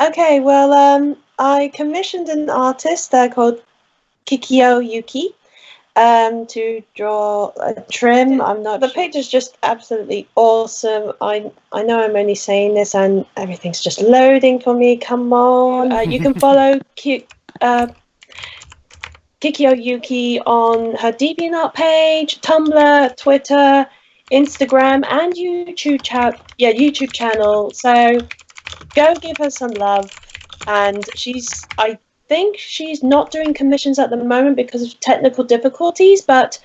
Okay, well, I commissioned an artist called Kikyo Yuki to draw a trim. The page is just absolutely awesome. I know I'm only saying this and everything's just loading for me. Come on. You can follow Kikyo Yuki on her DeviantArt page, Tumblr, Twitter, Instagram, and YouTube channel. So go give her some love. And I think she's not doing commissions at the moment because of technical difficulties, but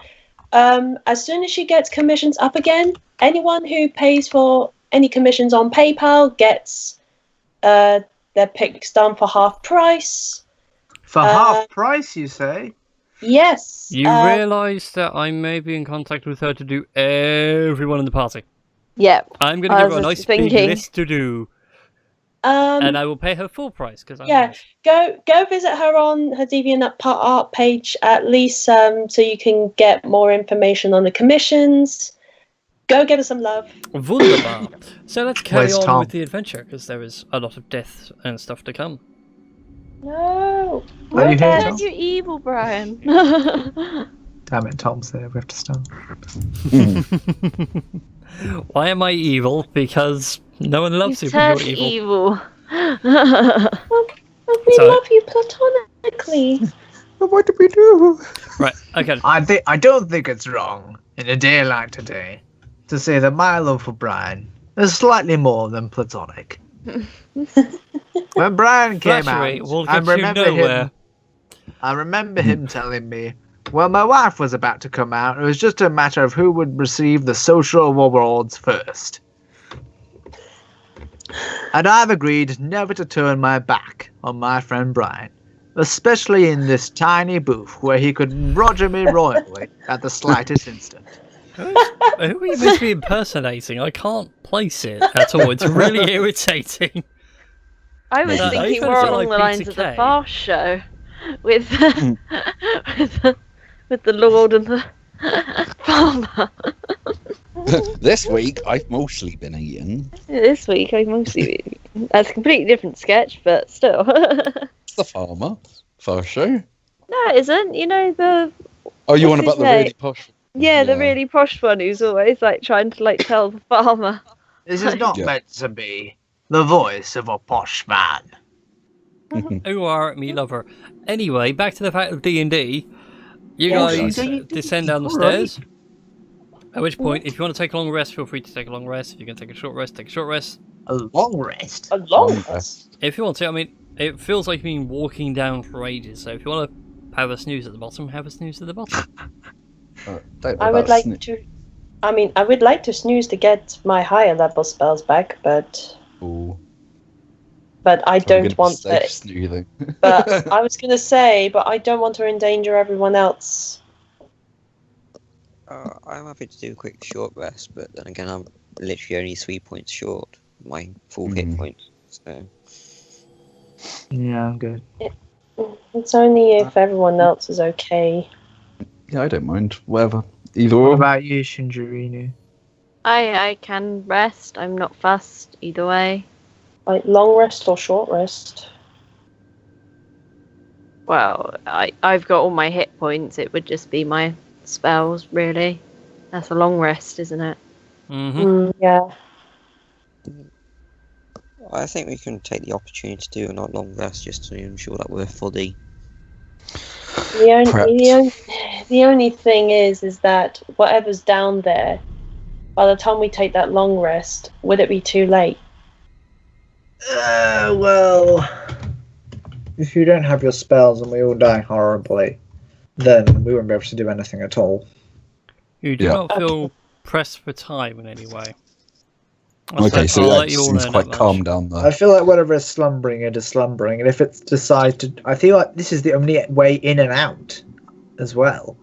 as soon as she gets commissions up again, anyone who pays for any commissions on PayPal gets their pics done for half price. For half price, you say? Yes. You realise that I may be in contact with her to do everyone in the party? Yep. I'm going to give her a nice big list to do. And I will pay her full price because go visit her on her DeviantArt page at least, so you can get more information on the commissions. Go give her some love. Wunderbar. So let's carry on with the adventure because there is a lot of death and stuff to come. No. Are you here, Tom? You evil, Brian. Damn it, Tom's there. We have to stop. Why am I evil? Because no one loves you. You're evil. Well, we love you platonically. What do we do? Right. Okay. I don't think it's wrong in a day like today to say that my love for Brian is slightly more than platonic. When Brian came out, I remember him telling me, well, my wife was about to come out. It was just a matter of who would receive the social rewards first. And I've agreed never to turn my back on my friend Brian, especially in this tiny booth where he could roger me royally at the slightest instant. Who are you meant to be impersonating? I can't place it at all. It's really irritating. I was thinking more along the lines of the Farce show with the Lord and the Farmer. This week, I've mostly been eating. This week, I've mostly been eating. That's a completely different sketch, but still. It's the Farmer. Farce show. No, it isn't. You know, the... Oh, you want about the really posh... Yeah, the really posh one who's always, trying to, tell the farmer. This is not meant to be the voice of a posh man. Who are me lover? Anyway, back to the fact of D&D. You guys descend down the stairs. At which point, if you want to take a long rest, feel free to take a long rest. If you're going to take a short rest, take a short rest. A long rest? A long rest? If you want to. I mean, it feels like you've been walking down for ages. So if you want to have a snooze at the bottom, have a snooze at the bottom. I would like to snooze to get my higher level spells back, but... Ooh. But I don't want to... But I was going to say, but I don't want to endanger everyone else. I'm happy to do a quick short rest, but then again, I'm literally only 3 points short my full hit points. So. Yeah, I'm good. It's only if everyone else is okay. Yeah, I don't mind. Whatever. Either What or. about you, Shinjirinu? I can rest. I'm not fussed either way. Like long rest or short rest? Well, I've got all my hit points. It would just be my spells, really. That's a long rest, isn't it? Yeah. I think we can take the opportunity to do a long rest just to ensure that we're fully. The only thing is that whatever's down there, by the time we take that long rest, would it be too late? Well, if you don't have your spells and we all die horribly, then we won't be able to do anything at all. You do not feel pressed for time in any way. Okay, so that seems quite calm down there. I feel like whatever is slumbering, it is slumbering, and if it decides to... I feel like this is the only way in and out, as well.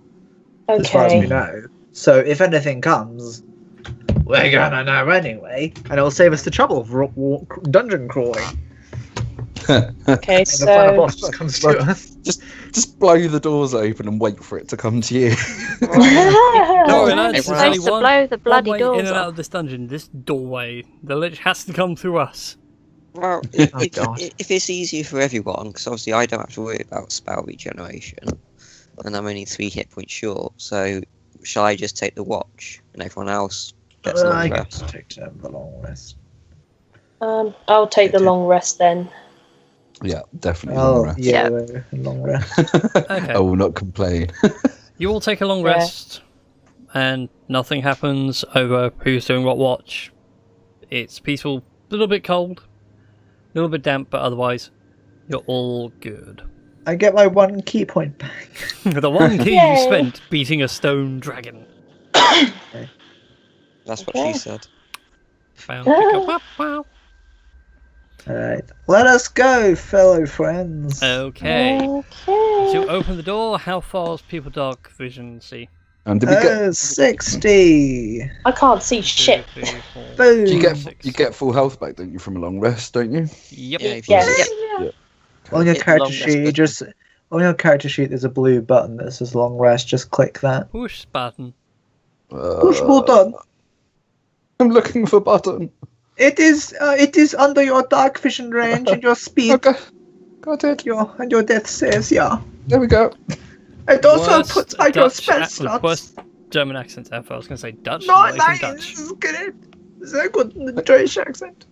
Okay. As far as we know. So if anything comes, we're gonna know anyway, and it'll save us the trouble of dungeon crawling. Okay, and the final boss just comes to us. Just blow the doors open and wait for it to come to you. No, it's supposed to blow the bloody doors doors in and out of this dungeon, this doorway. The lich has to come through us. Well, God. if it's easier for everyone, because obviously I don't have to worry about spell regeneration, and I'm only 3 hit points short, so shall I just take the watch, and everyone else gets a long I rest? can take the long rest. I'll take the long rest then. Yeah, definitely long rest. Yeah, long rest. Okay. I will not complain. You all take a long rest, and nothing happens over who's doing what watch. It's peaceful, a little bit cold, a little bit damp, but otherwise, you're all good. I get my 1 key point back. The 1 key you spent beating a stone dragon. That's what she said. Alright, let us go, fellow friends. Okay. Okay. So open the door. How far is people dark vision see? And did we get? 60. I can't see shit. 2, 3, 4, Boom. You get full health back, don't you, from a long rest, don't you? Yep. Yeah, if you Yes. On your Hit character long rest sheet, button. on your character sheet, there's a blue button that says long rest. Just click that. Push button. Push button. I'm looking for button. It is under your dark vision range and your speed. Okay, got it. And your death saves, yeah. There we go. It also Worst puts out your Dutch spell slots. Worst German accent ever. I was going to say Dutch. No, not even nice. Dutch. This is good. Sehr good Deutsch accent.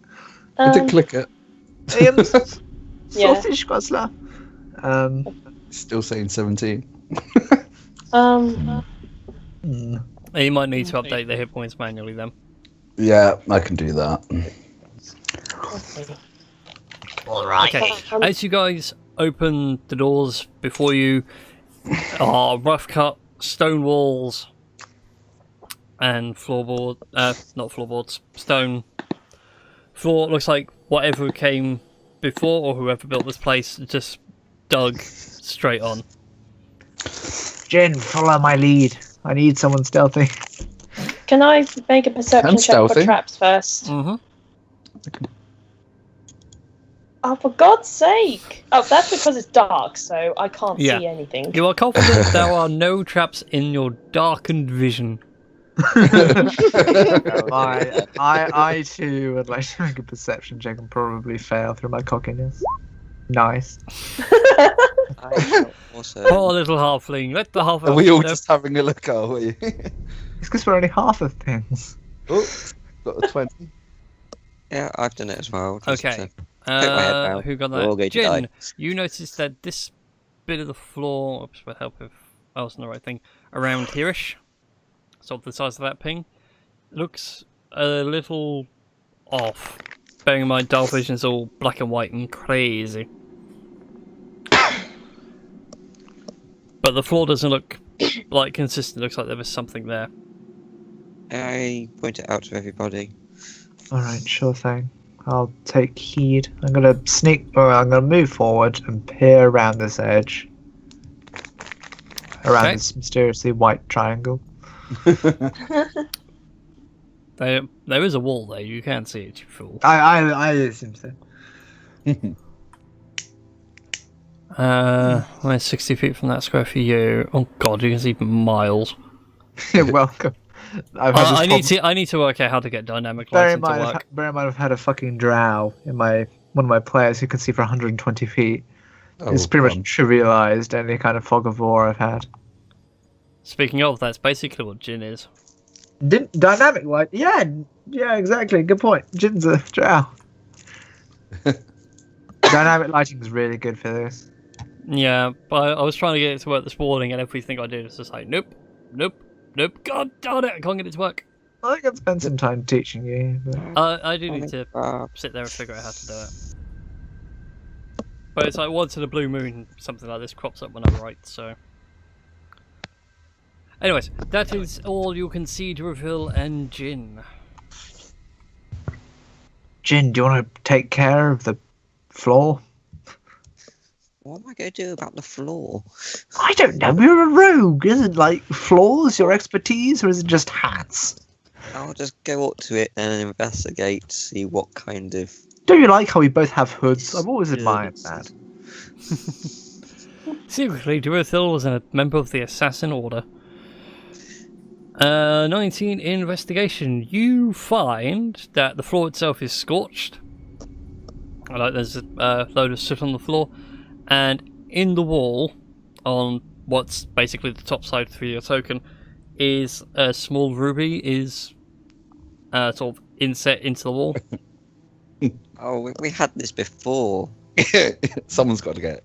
I did click it. Sausage Kosler. Still saying 17. You might need to update the hit points manually then. Yeah, I can do that. Okay. As you guys open the doors before you are rough cut stone walls and not floorboards, stone floor. Looks like whatever came before or whoever built this place just dug straight on. Jen, follow my lead. I need someone stealthy. Can I make a perception And check for stealthy. traps first? Mm-hmm. Oh, for God's sake! Oh, that's because it's dark, so I can't Yeah. see anything. You are confident there are no traps in your darkened vision. I too would like to make a perception check and probably fail through my cockiness. Nice. Also, Poor little halfling. Let the half. Are we all just having a look, are we? It's because we're only half of things. Oh, got a 20. yeah, I've done it as well. just Okay. to my head down. Who got We're all that? going to die. Jin, you noticed that this bit of the floor. Oops, will help if I was on the right thing. Around here-ish, sort of the size of that ping, looks a little off. Bearing in mind, dark vision is all black and white and crazy. But the floor doesn't look like consistent. It looks like there was something there. I point it out to everybody. Alright, sure thing. I'll take heed. I'm gonna move forward and peer around this edge. Around Okay. this mysteriously white triangle. There is a wall there. You can't see it, you fool. I assume so. Where's 60 feet from that square for you? Oh god, you can see miles. You're welcome. I need to work out how to get dynamic Bear lighting in to mind, work. I've had a fucking drow in one of my players who can see for 120 feet. It's pretty much trivialized any kind of fog of war I've had. Speaking of, that's basically what Jin is. Dynamic light? Yeah, exactly. Good point. Jin's a drow. Dynamic lighting is really good for this. Yeah, but I was trying to get it to work this morning, and everything I did was just like, nope. God darn it, I can't get it to work. I can spend some time teaching you. But... I do need to sit there and figure out how to do it. But it's like once in a blue moon, something like this crops up when I write, so... Anyways, that is all you can see to reveal and Jin. Jin, do you want to take care of the floor? What am I going to do about the floor? I don't know. You're a rogue. Isn't like floors your expertise, or is it just hats? I'll just go up to it and investigate, see what kind of... Don't you like how we both have hoods? I've always admired that. Secretly, Durithil was a member of the Assassin Order. 19 investigation. You find that the floor itself is scorched. Like there's a load of soot on the floor, and in the wall, on what's basically the top side for your token, is a small ruby is sort of inset into the wall. Oh, we had this before. Someone's got to get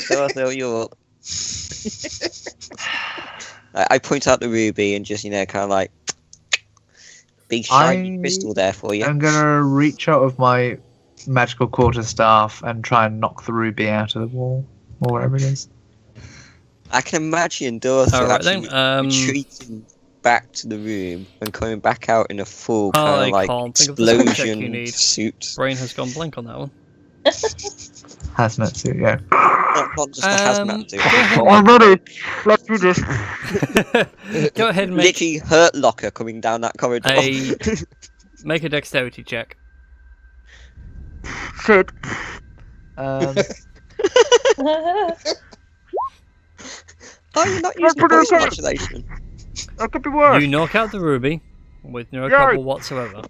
So I thought you're. I point out the ruby and just, kind of like big shiny crystal there for you. I'm gonna reach out with my magical quarterstaff and try and knock the ruby out of the wall or wherever it is. I can imagine Dorothy Alright actually then, retreating back to the room and coming back out in a full I kind of like can't think of the spell check you explosion need. suit. Brain has gone blank on that one. Hazmat suit, yeah. Not just a hazmat suit. I'm ready. Let's do this. Go ahead and make Literally Hurt Locker coming down that corridor. make a dexterity check. Shit. Oh, you're not using voice modulation. That could be worse. You knock out the ruby with no trouble whatsoever.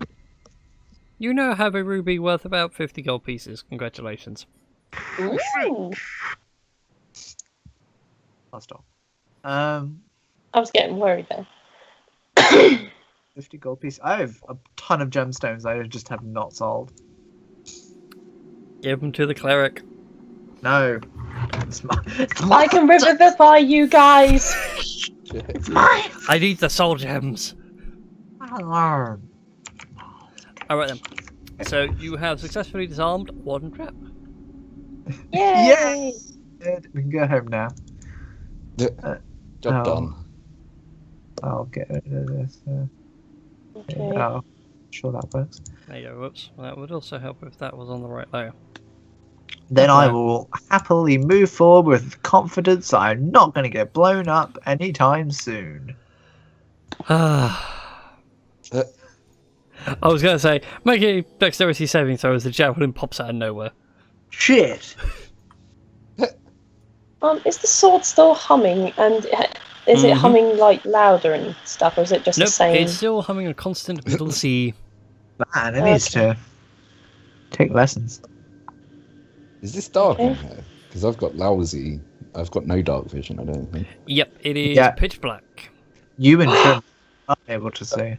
You now have a ruby worth about 50 gold pieces. Congratulations. Ooh. I'll stop. I was getting worried then. 50 gold pieces. I have a ton of gemstones I just have not sold. Give them to the cleric. No. It's I can revivify you guys. It's mine. I need the soul gems. Alright Alright then. So you have successfully disarmed one trap. Yay! Good. We can go home now. Job done. I'll get rid of this. Okay. Oh, sure that works. There you go, whoops. That would also help if that was on the right layer. Then I Okay. will happily move forward with confidence I'm not going to get blown up anytime soon. I was going to say, make a dexterity saving throw as the javelin pops out of nowhere. Shit! Is the sword still humming? And is it humming like louder and stuff, or is it just Nope, the same? it's still humming a constant middle C. Man, it needs to take lessons. Is this dark in Okay. here? Because I've got lousy. I've got no dark vision, I don't think. Yep, it is Yeah. pitch black. You and Trim are able to see.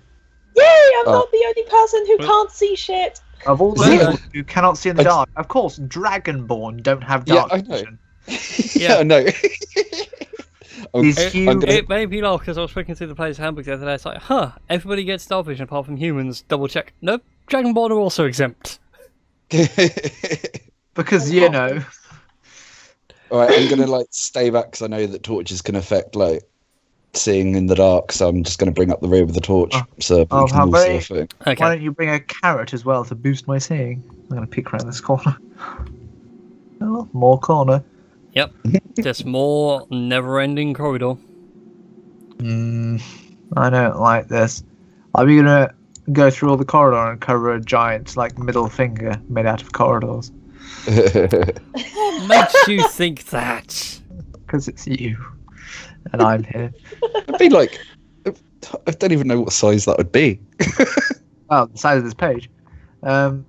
Yay! I'm not the only person who can't see shit. Of all the Well, people who cannot see in the dark, of course, Dragonborn don't have Yeah, dark I know. vision. Yeah, I know. These I'm gonna- It made me laugh because I was looking through the player's handbook the other day. It's like, everybody gets dark vision apart from humans. Double check. Nope, Dragonborn are also exempt. Because, you know, Alright, I'm gonna stay back because I know that torches can affect seeing in the dark, so I'm just gonna bring up the rear with the torch so we how can all see very- everything. Okay. why don't you bring a carrot as well to boost my seeing? I'm going to peek around this corner. Oh, more corner. Yep. Just more never-ending corridor. I don't like this. Are we going to go through all the corridor and cover a giant, middle finger made out of corridors? What makes you think that? Because it's you. And I'm here. It'd be I don't even know what size that would be. Oh, the size of this page. It's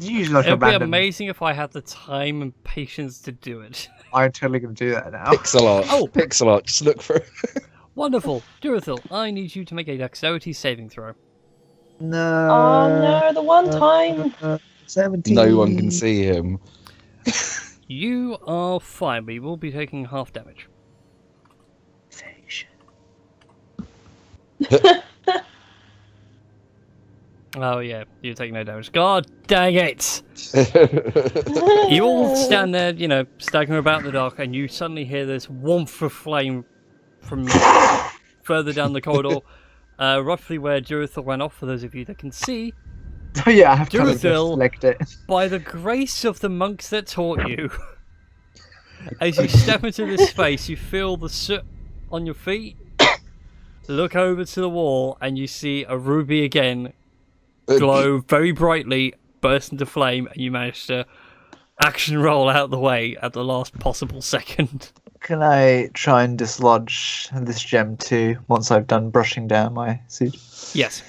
usually It a would be random... amazing if I had the time and patience to do it. I'm totally going to do that now. Pixel art. Oh. Pixel art. Just look for it. Wonderful. Durathil, I need you to make a dexterity saving throw. No. Oh no, the one time. 17. No one can see him. You are fine, but you will be taking half damage. Oh yeah, you take no damage. God dang it! You all stand there, staggering about in the dark, and you suddenly hear this warmth of flame from further down the corridor, roughly where Durathil ran off, for those of you that can see. Oh yeah, I have to Durathil, select it. by the grace of the monks that taught you, as you step into this space, you feel the soot on your feet, look over to the wall, and you see a ruby again glow very brightly, burst into flame, and you manage to action roll out the way at the last possible second. Can I try and dislodge this gem too, once I've done brushing down my suit? Yes.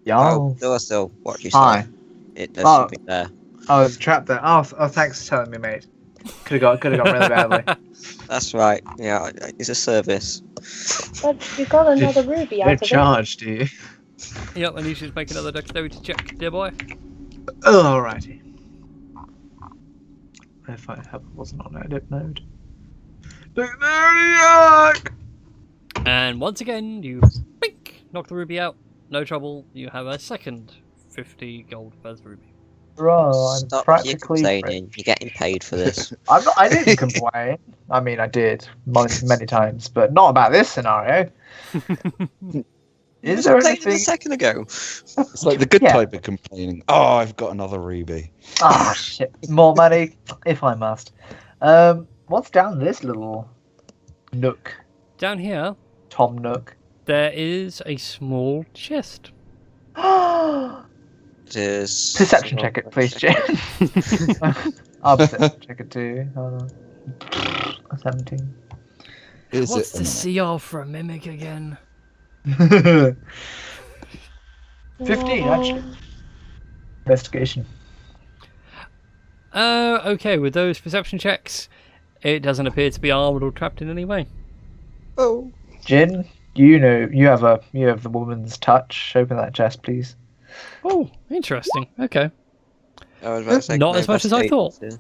Yeah. Oh, Dorothy, watch your Hi. side. There's something there. Oh, there's a trap there. Oh, thanks for telling me, mate. Could have got really badly. That's right. Yeah, it's a service. But you got another ruby out No of it. charge, do you? Yep, and you should make another dexterity check, dear boy. Alrighty. If I wasn't on edit mode. And once again, you knock the ruby out. No trouble. You have a second 50 gold per ruby. Bro, I'm Stop practically complaining. You're getting paid for this. I didn't complain. I mean, I did many times, but not about this scenario. Is there anything? A second ago. It's like the good type of complaining. Oh, I've got another ruby. Oh shit! More money, if I must. What's down this little nook? Down here, Tom Nook. there is a small chest. Perception check it, please, Jim. I'll perception check it too. Hold on. 17. What's the CR for a mimic again? 15, actually. Investigation. Okay, with those perception checks, it doesn't appear to be armored or trapped in any way. Oh. Jin, you have the woman's touch. Open that chest, please. Oh, interesting. Okay. I was about to say, Not as much as I thought. to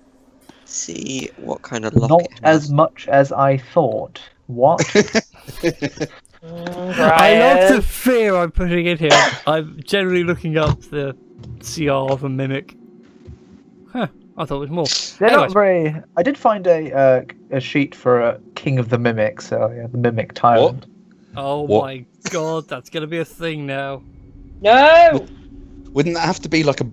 See what kind of lock Not it has. as much as I thought. What? I love the fear I'm putting in here. I'm generally looking up the CR of a mimic. Huh, I thought it was more. They're Anyways, not very. I did find a sheet for a King of the Mimics, so yeah, the Mimic Tyrant. oh What? my god, that's going to be a thing now. No! Wouldn't that have to be like a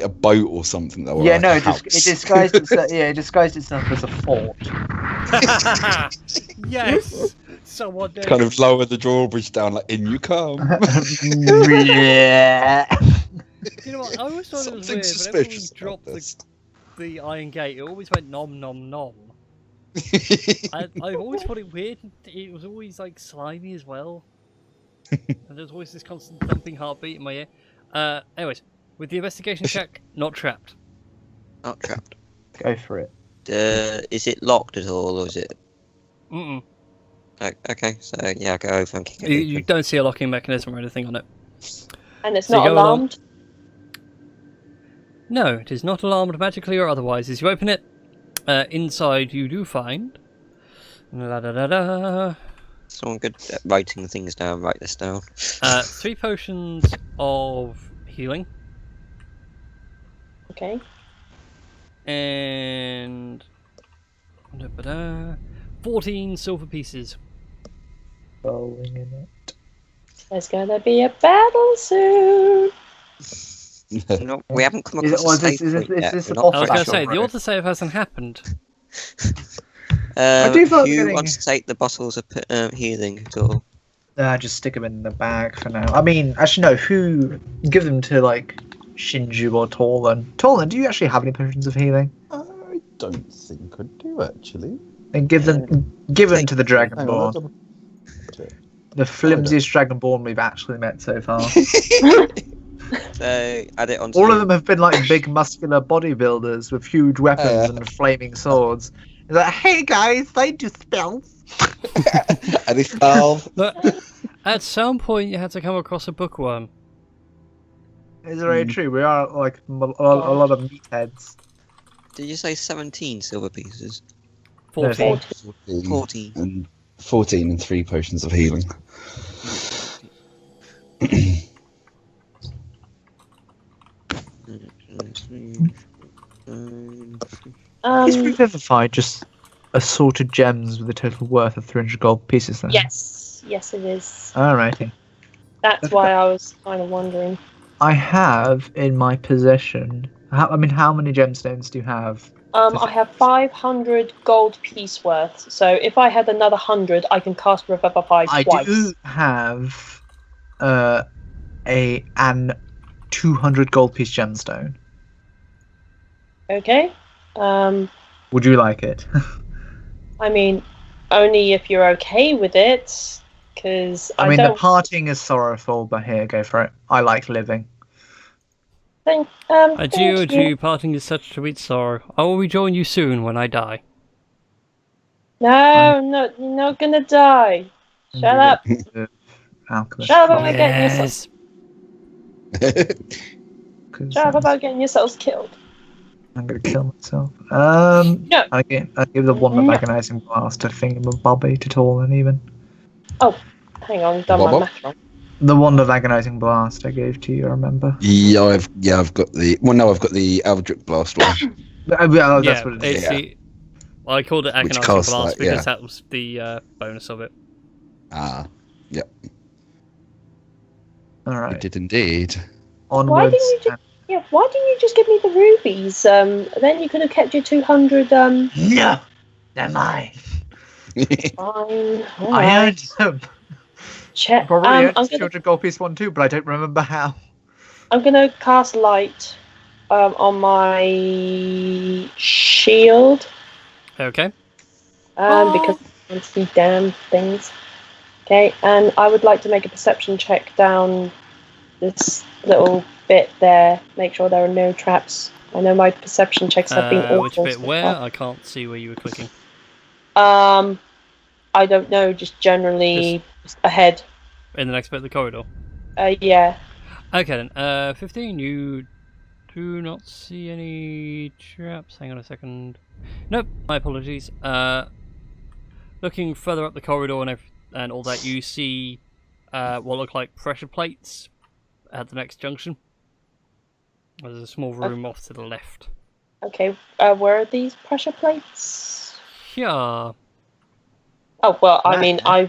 boat or something though? Or Yeah, like no, a it house? disguised itself. Yeah, it disguised itself as a fort. Yes! Someone did. Kind of lower the drawbridge down, like in you come. Yeah. You know what, I always thought it was Something weird. Whenever we suspicious about dropped this. the iron gate, it always went nom nom nom. I always thought it weird. It was always like slimy as well. And there's always this constant thumping heartbeat in my ear. Anyways, with the investigation check, not trapped. Not trapped. Go for it. Is it locked at all, or is it? Mm-mm. Okay, so yeah, go over and kick it. You don't see a locking mechanism or anything on it. And it's So you not go along. alarmed? No, it is not alarmed magically or otherwise. As you open it, inside you do find... Someone good at writing things down. Write this down. 3 potions of healing. Okay. And 14 silver pieces. Rolling in it. There's gonna be a battle soon. No, we haven't come Is it- across or a is save this- point is yet. this We're a not boss I was quite going to say, sure. the auto-save hasn't happened. I do feel like Who getting- wants to take the bottles of healing at all? Just stick them in the bag for now. I mean, actually, no. Who give them to like Shinju or Torlin? Torlin, do you actually have any potions of healing? I don't think I do actually. And give them to the Hang on, I'll Dragonborn. double- The flimsiest Dragonborn we've actually met so far. So add it onto All of the- them have been like big muscular bodybuilders with huge weapons Yeah. and flaming swords. It's like, hey guys, they do spells. And they spell. But at some point, you had to come across a bookworm. It's very true. We are like a lot of meatheads. Did you say 17 silver pieces? 14. 14. And 14 and 3 potions of healing. Is Revivify just assorted gems with a total worth of 300 gold pieces then? Yes, yes, it is. Alrighty. That's why I was kind of wondering. I have in my possession. How many gemstones do you have? I have 500 gold piece worth. So if I had another 100, I can cast Revivify I twice. do have an 200 gold piece gemstone. Okay. Would you like it? I mean, only if you're okay with it, because I mean, the don't. parting is sorrowful, but here, go for it. I like living. Thank Adieu, you. adieu, parting is such sweet sorrow. I will rejoin you soon when I die. No, you're not gonna die. Shut up. Alchemist. Shut up about getting yourself. Yes. Shut up about getting yourselves killed. I'm gonna kill myself. No. I give the one No. agonizing blast to Thingamabobby to Talon even. Oh, hang on, done my Bob? math wrong. The wand of agonizing blast I gave to you, I remember. Yeah, I've got the. Well, no, I've got the Eldritch Blast one. Oh, that's Yeah, what it it's is. Yeah. the. I called it Which agonizing casts blast that, because yeah. that was the bonus of it. Ah, yep, All it right. did indeed. Onwards. Why didn't you just give me the rubies? Then you could have kept your 200. No, they're mine. Fine. I Alright. earned them. Check. Probably I'm earned gonna 200 gold piece one too, but I don't remember how. cast light on my shield. Okay. Because I can't see damn things. Okay, and I would like to make a perception check down this little bit there. Make sure there are no traps. I know my perception checks have been awful. Which bit so where? far. I can't see where you were clicking. I don't know. Just generally ahead. In the next bit of the corridor. Yeah. Okay then. 15. You do not see any traps. Hang on a second. Nope. My apologies. Looking further up the corridor and all that, you see what look like pressure plates at the next junction. There's a small room off to the left. Okay. Where are these pressure plates? Yeah. Oh well, I mean, I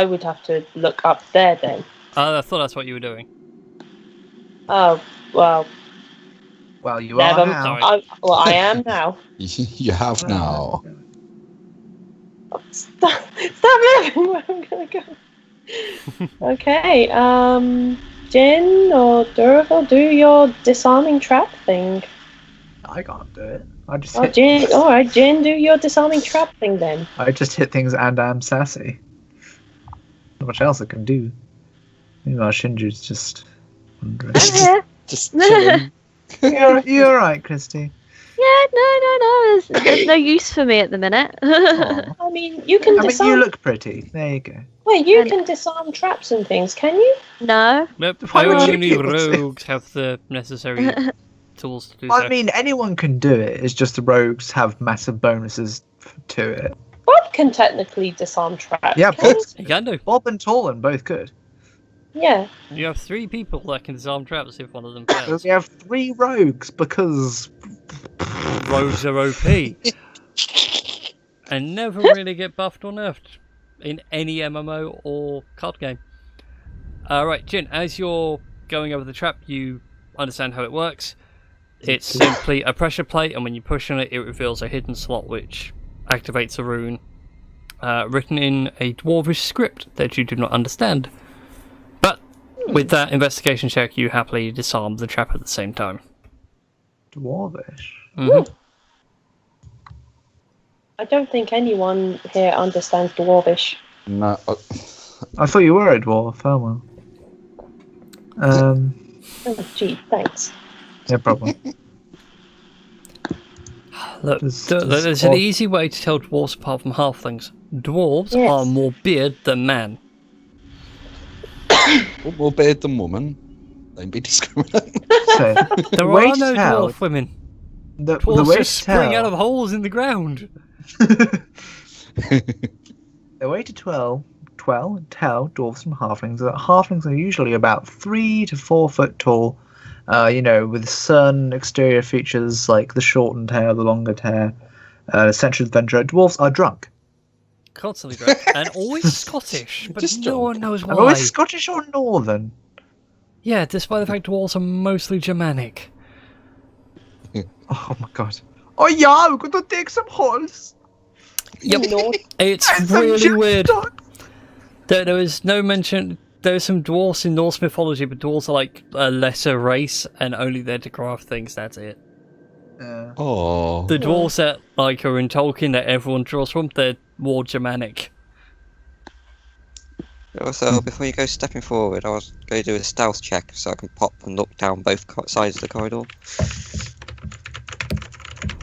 would have to look up there then. I thought that's what you were doing. Oh well. Well, you Never. are now. I am now. You have now. Stop moving where I'm gonna go. Okay, Jin or Durable, do your disarming trap thing. I can't do it. I just Oh, hit. Jin, alright, Jin, do your disarming trap thing then. I just hit things and I'm sassy. Not much else I can do. Meanwhile, Shinju's just wondering. I'm here. Just chilling. You're alright, Christy. Yeah, no. There's no use for me at the minute. Aw. I mean, you can I mean, disarm. you look pretty. There you go. Wait, you can disarm traps and things, can you? No. Nope. Why would you Only be able to? rogues have the necessary tools to do so. I mean, anyone can do it. It's just the rogues have massive bonuses to it. Bob can technically disarm traps. Yeah, can Bob, You can do. Bob and Tolan both could. he? Yeah. You have 3 people that can disarm traps if one of them So fails. we have 3 rogues because Rogues are OP. And never really get buffed or nerfed in any MMO or card game. Right, Jin, as you're going over the trap, you understand how it works. It's simply a pressure plate, and when you push on it, it reveals a hidden slot which activates a rune written in a dwarvish script that you do not understand. But with that investigation check, you happily disarm the trap at the same time. dwarvish. Mm-hmm. I don't think anyone here understands Dwarvish. No, I thought you were a dwarf. Oh well. Oh, gee, thanks. No problem. Look, There's there's an easy way to tell dwarves apart from halflings. Dwarves Yes. are more beard than man. more beard than woman. Don't be discriminating. So, There way are to no tell- dwarf women. the Dwarves way just to spring out tell, of holes in the ground. the way to tell dwarves from halflings is that halflings are usually about 3 to 4 foot tall. With certain exterior features like the shortened hair, the longer hair, essential adventurer. Dwarves are drunk. Constantly drunk. And always Scottish, but Just no drunk. one knows why. Am I Scottish or Northern? Yeah, despite the fact dwarves are mostly Germanic. Oh my god. Oh yeah, we're going to take some holes. Yep. No. It's And some really gin weird. tonic. There is no mention. There's some dwarves in Norse mythology, but dwarves are like a lesser race and only there to craft things. That's it. Oh. The dwarves that like are in Tolkien that everyone draws from, they're more Germanic. Also, before you go stepping forward, I was going to do a stealth check so I can pop and look down both sides of the corridor.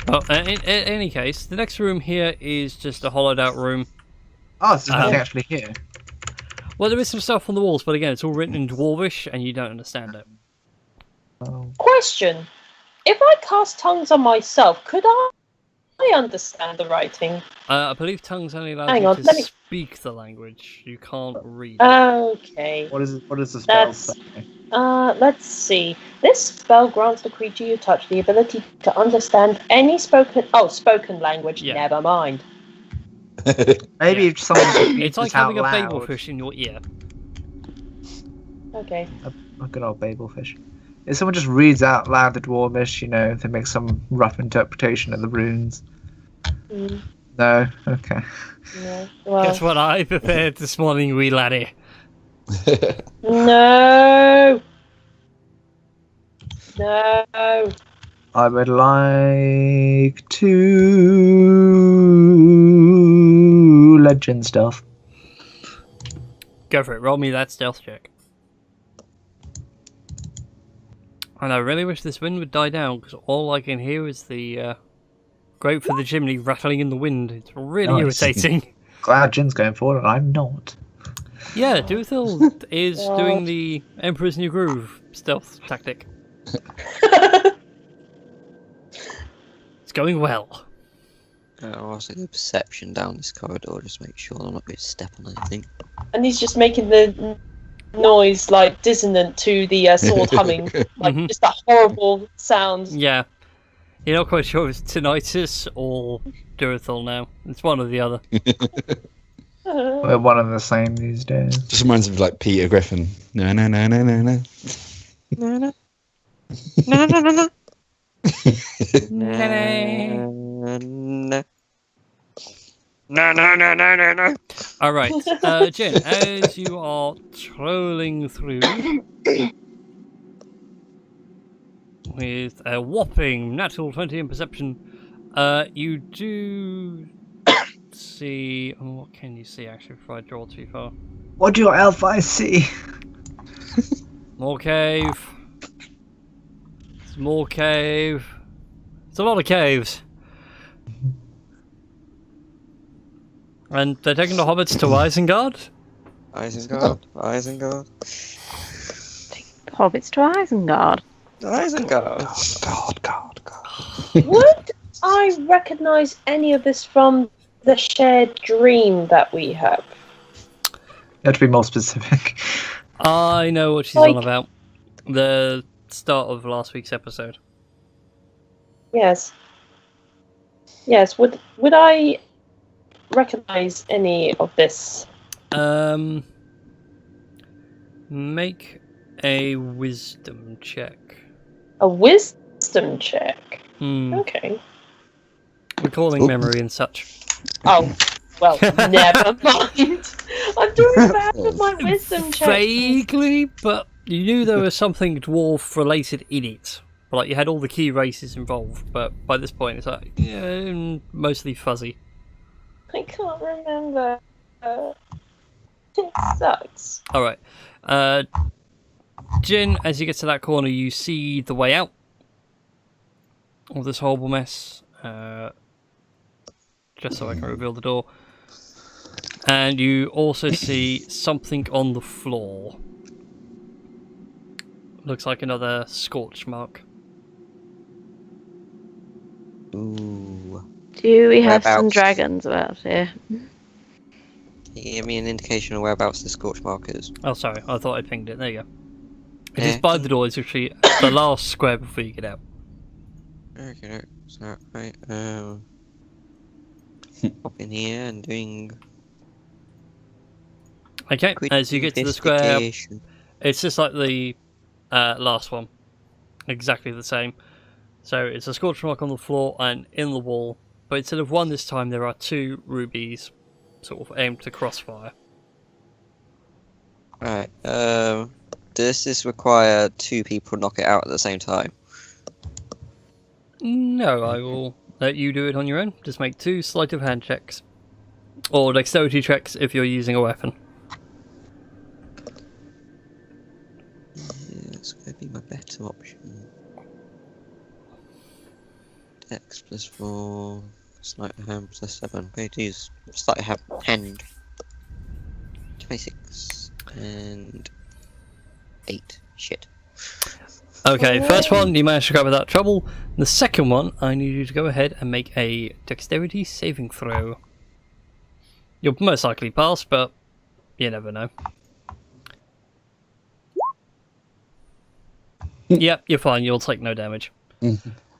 Well, in any case, the next room here is just a hollowed out room. Oh, there's nothing actually here. Well, there is some stuff on the walls, but again, it's all written in Dwarvish, and you don't understand it. Oh. Question: if I cast tongues on myself, could I understand the writing? I believe tongues only allow Hang you on, to speak the language. You can't read it. Okay. What does the spell say? Let's see. This spell grants the creature you touch the ability to understand any spoken language. Yeah. Never mind. Maybe if someone speaks It's like out having a loud. babelfish in your ear. Okay. A good old babelfish. If someone just reads out loud the Dwarvish, you know, they make some rough interpretation of the runes. Mm, No? Okay. no. Well, Guess what I prepared this morning, wee laddie? no. No. I would like to legend stuff. Go for it. Roll me that stealth check. And I really wish this wind would die down, because all I can hear is the grate for the chimney rattling in the wind. It's really Nice. irritating. Glad Jin's going forward and I'm not. Yeah, Duathil is doing the Emperor's New Groove stealth tactic. It's going well. I'll also do perception down this corridor, just make sure I'm not going to step on anything. And he's just making the noise like dissonant to the sword humming, like just that horrible sound. Yeah. You're not quite sure if it's tinnitus or Duathil now. It's one or the other. We're one and the same these days. Just reminds me of like Peter Griffin. No, no, no, no, no, no. No, no. No, no, no, no. No, no, no, no, no, no. Alright, Jen, as you are trolling through with a whopping natural 20 in perception, you do see... Oh, what can you see actually before I draw too far? What do your elf eyes see? More cave. It's more cave. It's a lot of caves. And they're taking the hobbits to Isengard? Isengard, Isengard, Hobbits to Isengard. Isengard. God. Would I recognise any of this from the shared dream that we have? You have to be more specific. I know what she's on about. The start of last week's episode. Yes. Yes. Would I recognise any of this? Make a wisdom check. A wisdom check. Hmm. Okay. Recalling memory and such. Oh, well, never mind. I'm doing bad with my wisdom check. Vaguely, but you knew there was something dwarf related in it. Like you had all the key races involved, but by this point it's like mostly fuzzy. I can't remember. It sucks. Alright. Jin, as you get to that corner, you see the way out of this horrible mess. Just so I can reveal the door. And you also see something on the floor. Looks like another scorch mark. Ooh. Do we have some Whereabouts? dragons about here? Can you give me an indication of whereabouts the scorch mark is? Oh, sorry. I thought I pinged it. There you go. It Yeah. is by the door. It's actually the last square before you get out. Okay, so, right, pop in here and doing Okay, quick as you get to the square, investigation. it's just like the last one. Exactly the same. So it's a scorch mark on the floor and in the wall. But instead of one this time, there are two rubies sort of aimed to crossfire. Right, does this require two people to knock it out at the same time? No, I will let you do it on your own. Just make 2 sleight of hand checks. Or dexterity checks if you're using a weapon. be my better option. Dex plus 4, sleight of hand plus 7. Wait, use sleight of hand. 26 and 8. Shit. Okay, first one you managed to grab without trouble. The second one, I need you to go ahead and make a dexterity saving throw. You'll most likely pass, but you never know. Yep, you're fine. You'll take no damage.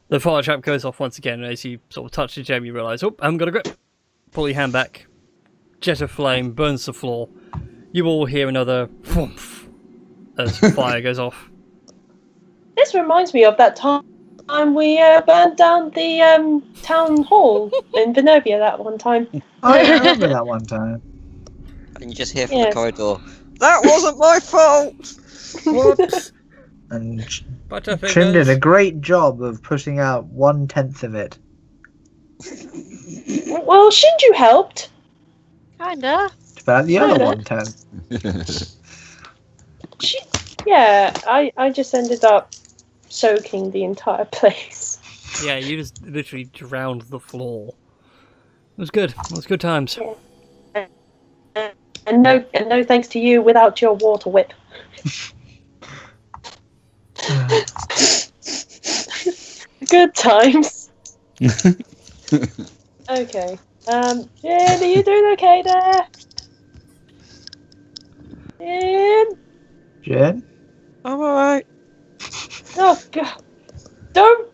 The fire trap goes off once again, and as you sort of touch the gem, you realise, oh, I haven't got a grip. Pull your hand back. Jet of flame burns the floor. You all hear another whoomph as fire goes off. This reminds me of that time we burned down the town hall in Venobia that one time. Oh, yeah, I remember that one time. And you just hear from the corridor, that wasn't my fault! What? And Butterfingers. Trim did a great job of putting out 1/10 of it. Well, Shinju helped. Kinda. It's about the other Kinda. 1/10. Yeah, I just ended up soaking the entire place. Yeah, you just literally drowned the floor. It was good. It was good times. And no thanks to you without your water whip. Good times. Okay. Jen, are you doing okay there? Jen? Jen? I'm alright. Oh god. Don't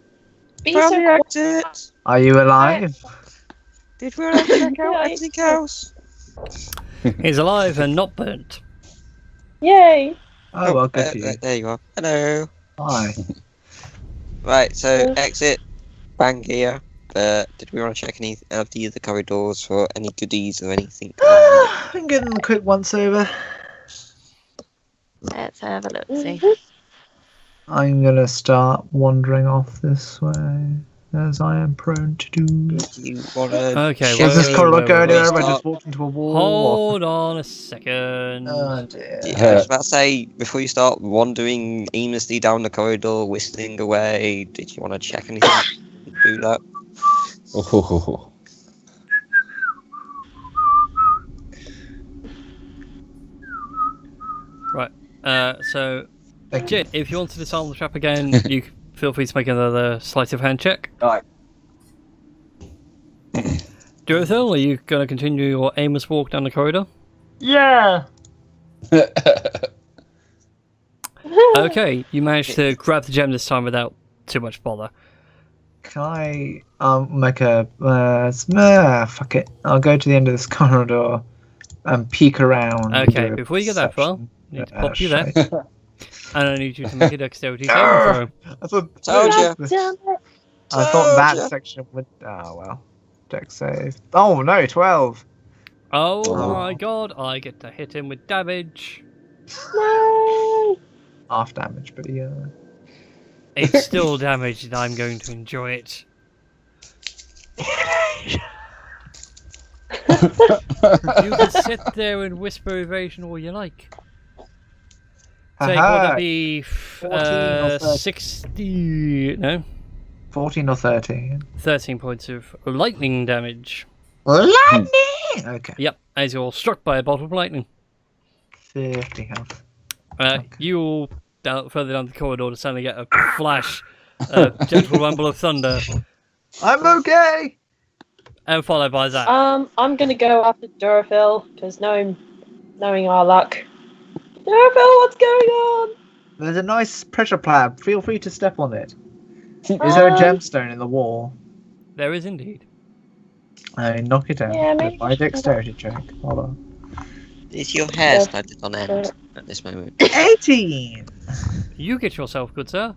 be Found so the exit. Are you alive? Did we already check out Yeah, anything else? He's alive and not burnt. Yay. Oh, well, good for you. There you are. Hello. Hi. Right, so exit, bang gear. Did we want to check any of the other corridors for any goodies or anything? I'm getting a quick once over. Let's have a look. See. I'm gonna start wandering off this way, as I am prone to do. Do you want to? Okay, Does this corridor go anywhere? Have I start- just walked into a wall? Hold on a second. Oh dear. Yeah, I was about to say, before you start wandering aimlessly down the corridor, whistling away, did you want to check anything? Do that. Oh. So, Thank you. Jit, if you want to disarm the trap again, you feel free to make another sleight of hand check. Alright. Durothil, are you going to continue your aimless walk down the corridor? Yeah. Okay, you managed to grab the gem this time without too much bother. Can I make a fuck it? I'll go to the end of this corridor and peek around. and Okay, do a before you get that far, perception. I need to pop you there, shite. and I need you to make a dexterity saving throw. I thought, Told ya. I thought that Told ya. section would. Oh well. Dex save. Oh no, 12. Oh Oh. my god, I get to hit him with damage. No. Half damage, but yeah. It's still damage, and I'm going to enjoy it. You can sit there and whisper evasion all you like. Say, would Aha, that be 14 or 13. 60? No, 14 or 13. 13 points of lightning damage. Lightning! Okay. Yep, as you're struck by a bolt of lightning. 50 health. You all further down the corridor to suddenly get a flash, a gentle rumble of thunder, I'm okay! and followed by that. I'm gonna go after Durafil because knowing our luck. Durafil, what's going on? There's a nice pressure plab. Feel free to step on it. Is there a gemstone in the wall? There is indeed. I knock it out. Yeah, with maybe my we should dexterity check. Hold on. Is your hair Yeah. standing on end at this moment? 18! You get yourself, good sir,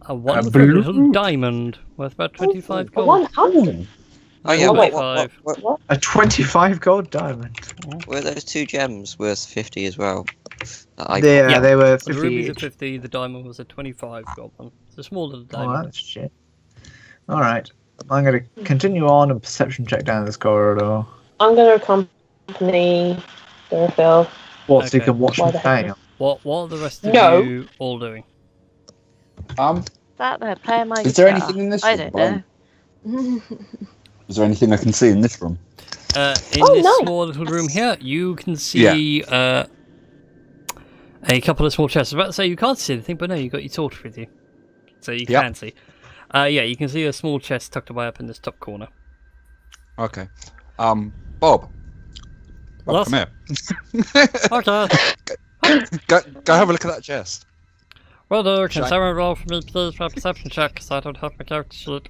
a wonderful blue- little diamond worth about 25 gold. 100. Oh yeah, Oh, what, wait. what A 25 gold diamond. were those two gems worth 50 as well? That I Yeah. They were The 50 rubies are each. 50, the diamond was a 25 gold one. It's a small little Oh, diamond. that's shit. Alright. I'm going to continue on and perception check down this corridor. I'm gonna accompany Durafil. What, so you Okay. can watch Why me the heck fail? What are the rest of No. you all doing? That there, playing my Is there guitar. anything in this I room? don't know. Is there anything I can see in this room? In Oh, this nice. small little room here, you can see a couple of small chests. I was about to say you can't see anything, but no, you got your torch with you, so you can see. Yeah, you can see a small chest tucked away up in this top corner. Okay. Bob, What? come here. Okay. Go have a look at that chest. Well, can Shall I- someone roll for me, please, for a perception check, because I don't have my character sheet.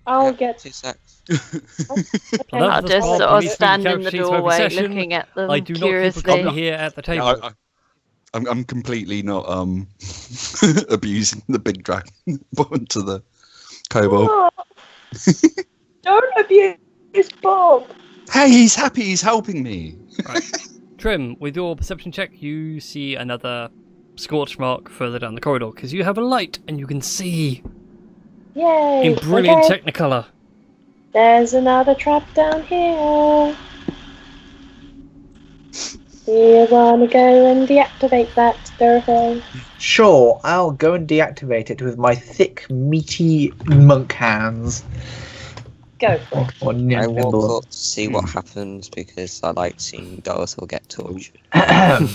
I'll get. 2 secs. Well, I'll that's just Bob. sort You of need to stand read in the character sheets for every doorway session. looking at them I do not keep a curiously. copy here at the table. I'm completely not abusing the big dragon to the kobold. Oh, don't abuse Bob. Hey, he's happy. He's helping me. Right. Trim, with your perception check, you see another scorch mark further down the corridor, because you have a light and you can see Yay. in brilliant Okay. Technicolor. There's another trap down here. You wanna go and deactivate that, Dorothy? Sure, I'll go and deactivate it with my thick, meaty monk hands. Go for it. Or I nimble. walk up to see what happens because I like seeing Dorothea get tortured. I'm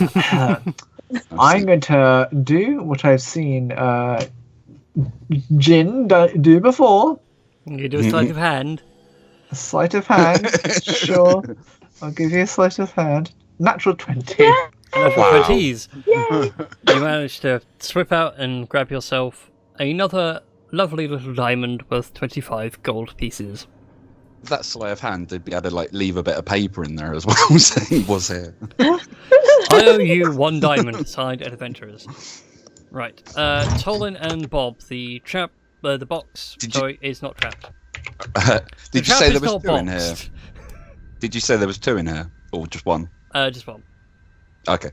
going to do what I've seen Jin do before. You do a sleight of hand. A sleight of hand. Sure. I'll give you a sleight of hand. Natural 20. Yeah. And for Wow. 20s, Yay. you manage to swip out and grab yourself another lovely little diamond worth 25 gold pieces. That sleight of hand, they'd be able to leave a bit of paper in there as well, saying he was here. I owe you 1 diamond, signed Adventurers. Right, Tolan and Bob, the trap, the box, is not trapped. Did The you say trap there is was not 2 in here? boxed. Did you say there was 2 in here, or just 1? Just 1. Okay.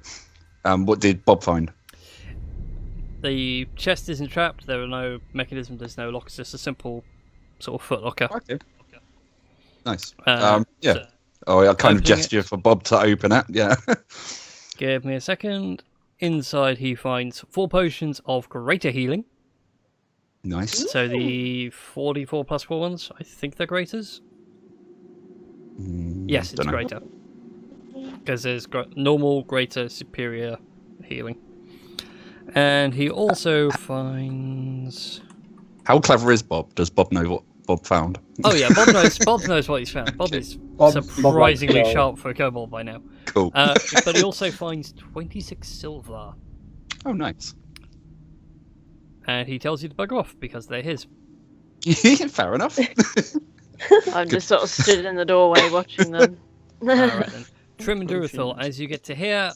What did Bob find? The chest isn't trapped, there are no mechanisms, there's no lock, it's just a simple sort of foot locker. Okay. Nice. Yeah. So, I kind of opening gesture for Bob to open it. Yeah. Give me a second. Inside he finds 4 potions of greater healing. Nice. So the 44 plus 4 ones, I think they're greaters. Yes, it's dunno. greater. Because there's normal, greater, superior healing. And he also finds... How clever is Bob? Does Bob know what Bob found? Oh yeah, Bob knows what he's found. Bob is surprisingly sharp for a kobold by now. Cool. But he also finds 26 silver. Oh, nice. And he tells you to bugger off because they're his. Fair enough. I'm just sort of stood in the doorway watching them. Alright then. Trim and Durithil, as you get to here,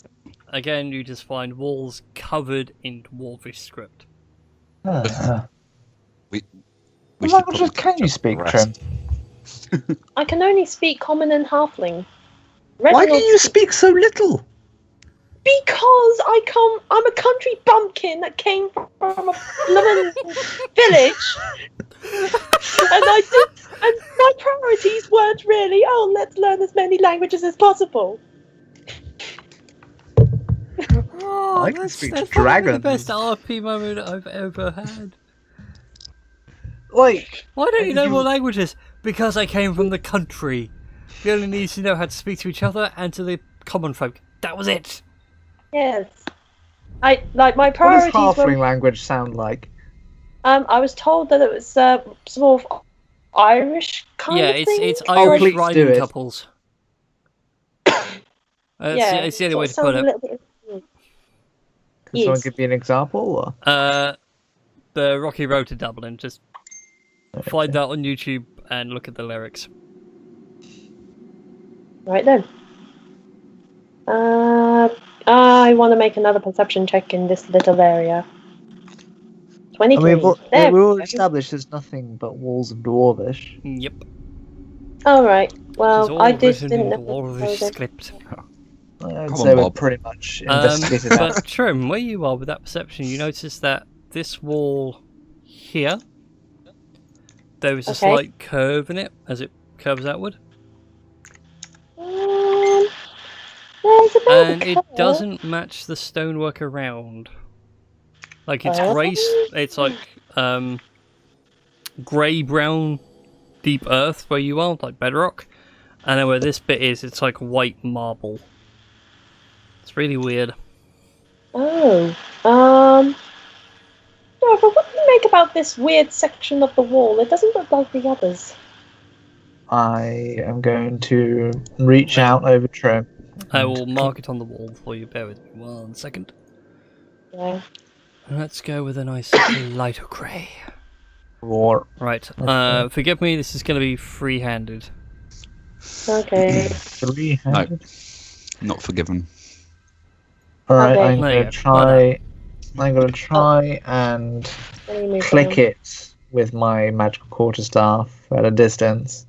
again you just find walls covered in dwarvish script. We What should languages probably can catch you up speak, with the Trim? rest. I can only speak Common and Halfling. Why Reginald- can you speak so little? Because I'm a country bumpkin that came from a blooming village, and my priorities weren't really, let's learn as many languages as possible. Oh, I can speak that's dragon. the best RP moment I've ever had. Like, Why don't you know more languages? Because I came from the country. We only need to know how to speak to each other and to the common folk. That was it. Yes, my what does priorities halfling were. language sound like? I was told that it was sort of Irish kind Yeah, of thing. it's Oh, Irish please do riding it. couples. Yeah, It's the only way to sort put of it. sounds a little bit- Can someone Yes. give me an example? Or? The Rocky Road to Dublin. Just find that on YouTube and look at the lyrics. Right then. I want to make another perception check in this little area. 23. And we There all we go. established there's nothing but walls and dwarvish. Yep. All right. It's Well, all I just written didn't in know. dwarvish script. I'd Come say on, we're Bob. pretty much investigated that. But Trim, where you are with that perception, you notice that this wall here, there is a Okay. slight curve in it as it curves outward, There's a bit of and a it curve. doesn't match the stonework around. Like it's grey. It's like grey brown, deep earth where you are, like bedrock, and then where this bit is, it's like white marble. It's really weird. Oh. No, but what do you make about this weird section of the wall? It doesn't look like the others. I am going to reach out over Trim. I will mark it on the wall for you. Bear with me 1 second. Yeah. Let's go with a nice lighter grey. Roar. Right. Forgive me. This is going to be free-handed. Okay. Three-handed. No, not forgiven. Alright, Okay. I'm going to try. I'm going to try and click it with my magical quarterstaff at a distance.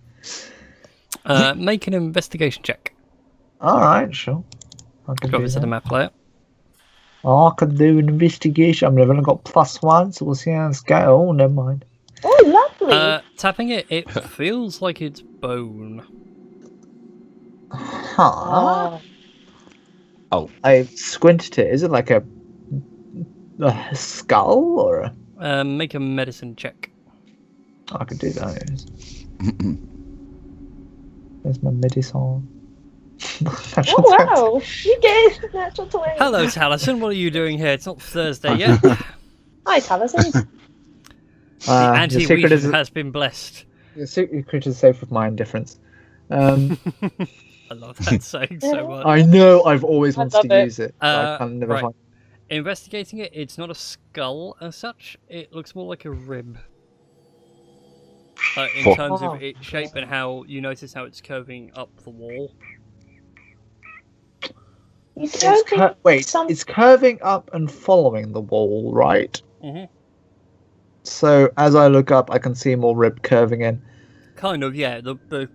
Make an investigation check. Alright, sure. I can Drop do this to the that. map layer. I can do an investigation. I've only got +1, so we'll see how it's going. Oh, never mind. Oh, lovely. Tapping it, it feels like it's bone. Huh? Oh. I squinted it. Is it like a skull or a... Make a medicine check. I could do that. There's my medicine. Oh, wow. You get a natural 20. Hello, Taliesin. What are you doing here? It's not Thursday yet. Hi, Taliesin. The anti-region has been blessed. The secret is safe with my indifference. I love that saying so much. I know. I've always wanted love to it. use it. But I can never right. find. Investigating it, it's not a skull as such. It looks more like a rib. In terms of its shape and how you notice how it's curving up the wall. You don't think It's curving up and following the wall, right? Mm-hmm. So as I look up, I can see more rib curving in. Kind of, yeah. The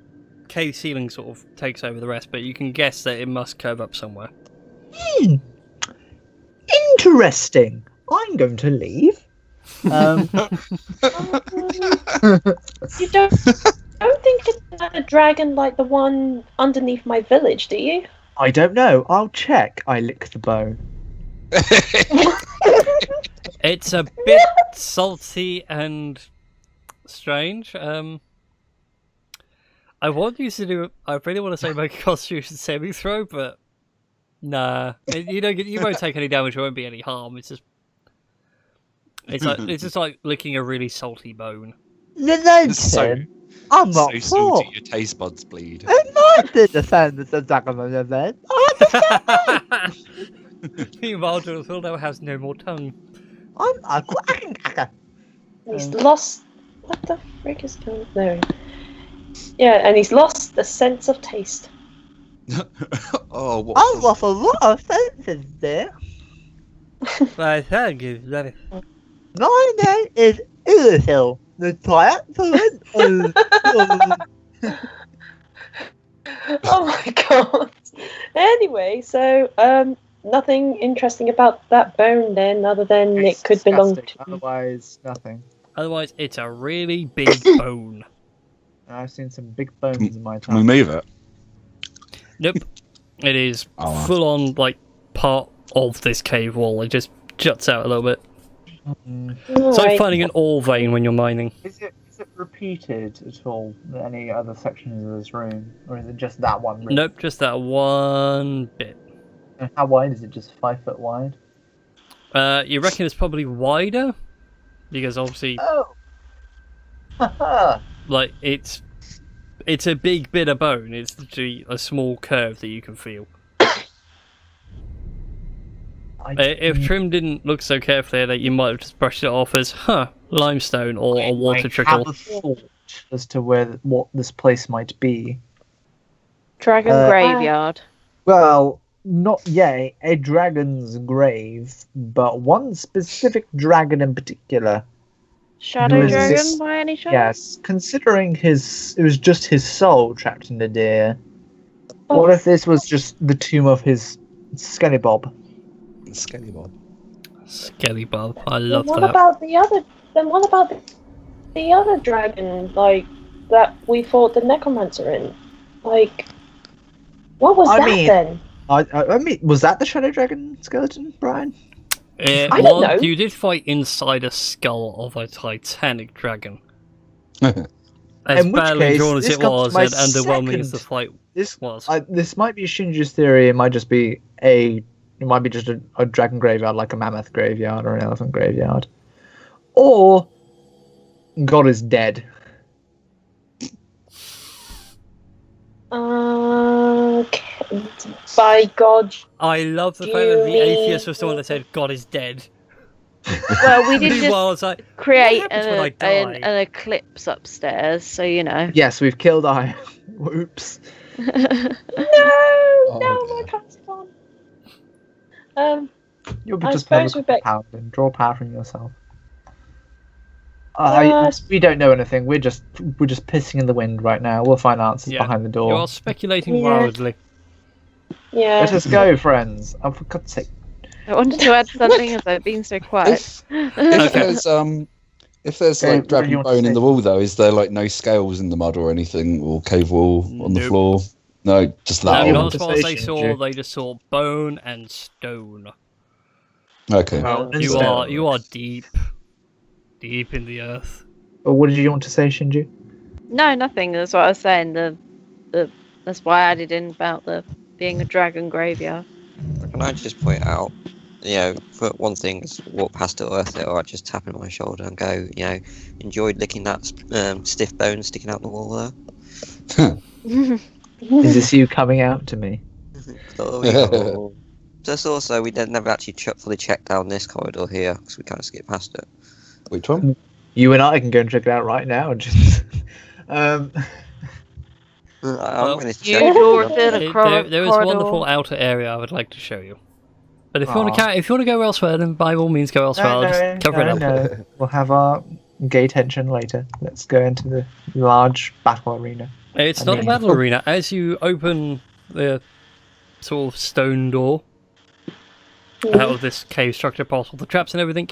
cave ceiling sort of takes over the rest, but you can guess that it must curve up somewhere. Interesting. I'm going to leave. You don't think it's a dragon like the one underneath my village, do you? I don't know. I'll check. I lick the bone. It's a bit salty and strange. I want you to do. I really want to say make a Constitution saving throw, but nah. You won't take any damage. There won't be any harm. It's just like licking a really salty bone. I'm not so poor. salty your taste buds bleed. I'm not the defenders of Dragon event. Meanwhile, Phildo has no more tongue. I'm a He's lost. What the frick is going on there? Yeah, and he's lost the sense of taste. Oh, what? I lost a lot of senses there. My tongue is very. My name is Ilithil, the triumphant. Oh my god. Anyway, so nothing interesting about that bone then, other than it could belong to. Otherwise, nothing. Otherwise, it's a really big bone. I've seen some big bones in my Can we time. move it? Nope. It is Oh. full on, like, part of this cave wall. It just juts out a little bit. It's like finding an ore vein when you're mining. Is it repeated at all? Any other sections of this room, or is it just that one room? Nope, just that one bit. And how wide is it? Just 5 foot wide? You reckon it's probably wider? Because obviously, Oh. Haha. like, it's a big bit of bone. It's literally a small curve that you can feel. If Trim didn't look so carefully, that you might have just brushed it off as, limestone or a water trickle. I have a thought as to what this place might be. Dragon graveyard. Well, not a dragon's grave, but one specific dragon in particular. Shadow Who is dragon this? by any chance? Yes, considering it was just his soul trapped in the deer. What if this was just the tomb of his Skellybob? Skellybob. Skellybob, I love what that. about the other? Then what about the other dragon, like that we fought the necromancer in? Like, what was then? I mean, was that the shadow dragon skeleton, Brian? I don't know. You did fight inside a skull of a Titanic dragon. As In which badly case, drawn as this it comes to was, my and underwhelming as the second- fight This was. this might be Shinju's theory. It might just be just a dragon graveyard, like a mammoth graveyard or an elephant graveyard, or God is dead. By God. I love the Do fact that the you atheist was the one mean- that said God is dead. Well, we did Meanwhile, just it's like, create what happens when I die? an eclipse upstairs, so you know. Yes, we've killed Iron. Oops. No, Oh, no, my dear. cat's gone. You'll be I just suppose another we power and draw power from yourself. Yes. We don't know anything. We're just pissing in the wind right now. We'll find answers Yeah. behind the door. You are speculating Yeah. wildly. Yeah. Let us go, friends. Oh, for God's sake. I wanted to add something as I've been so quiet. If there's Okay, like what do dragon you want to bone in say? the wall though, is there like no scales in the mud or anything, or cave wall on the Nope. floor? No, just No, that. you not one. want as to far as say, they saw, Shinju? they just saw bone and stone. Okay. Well, You instead- are deep in the earth. Or what did you want to say, Shinju? No, nothing. That's what I was saying. That's why I added in about the being a dragon graveyard. Can I just point out, for one thing, is walk past the earth there, or I just tap on my shoulder and go, enjoyed licking that stiff bone sticking out the wall there. Is this you coming out to me? So, just also, we never actually fully checked down this corridor here because we kind of skipped past it. Which one? You and I can go and check it out right now. And just, I'm Well, going to you check. draw it in a There is a corridor. wonderful outer area I would like to show you. But if you want to go elsewhere, then by all means go elsewhere. I'll just cover it up. No. We'll have our gay tension later. Let's go into the large battle arena. It's I not a mean- battle arena. As you open the sort of stone door out of this cave structure, past all the traps and everything,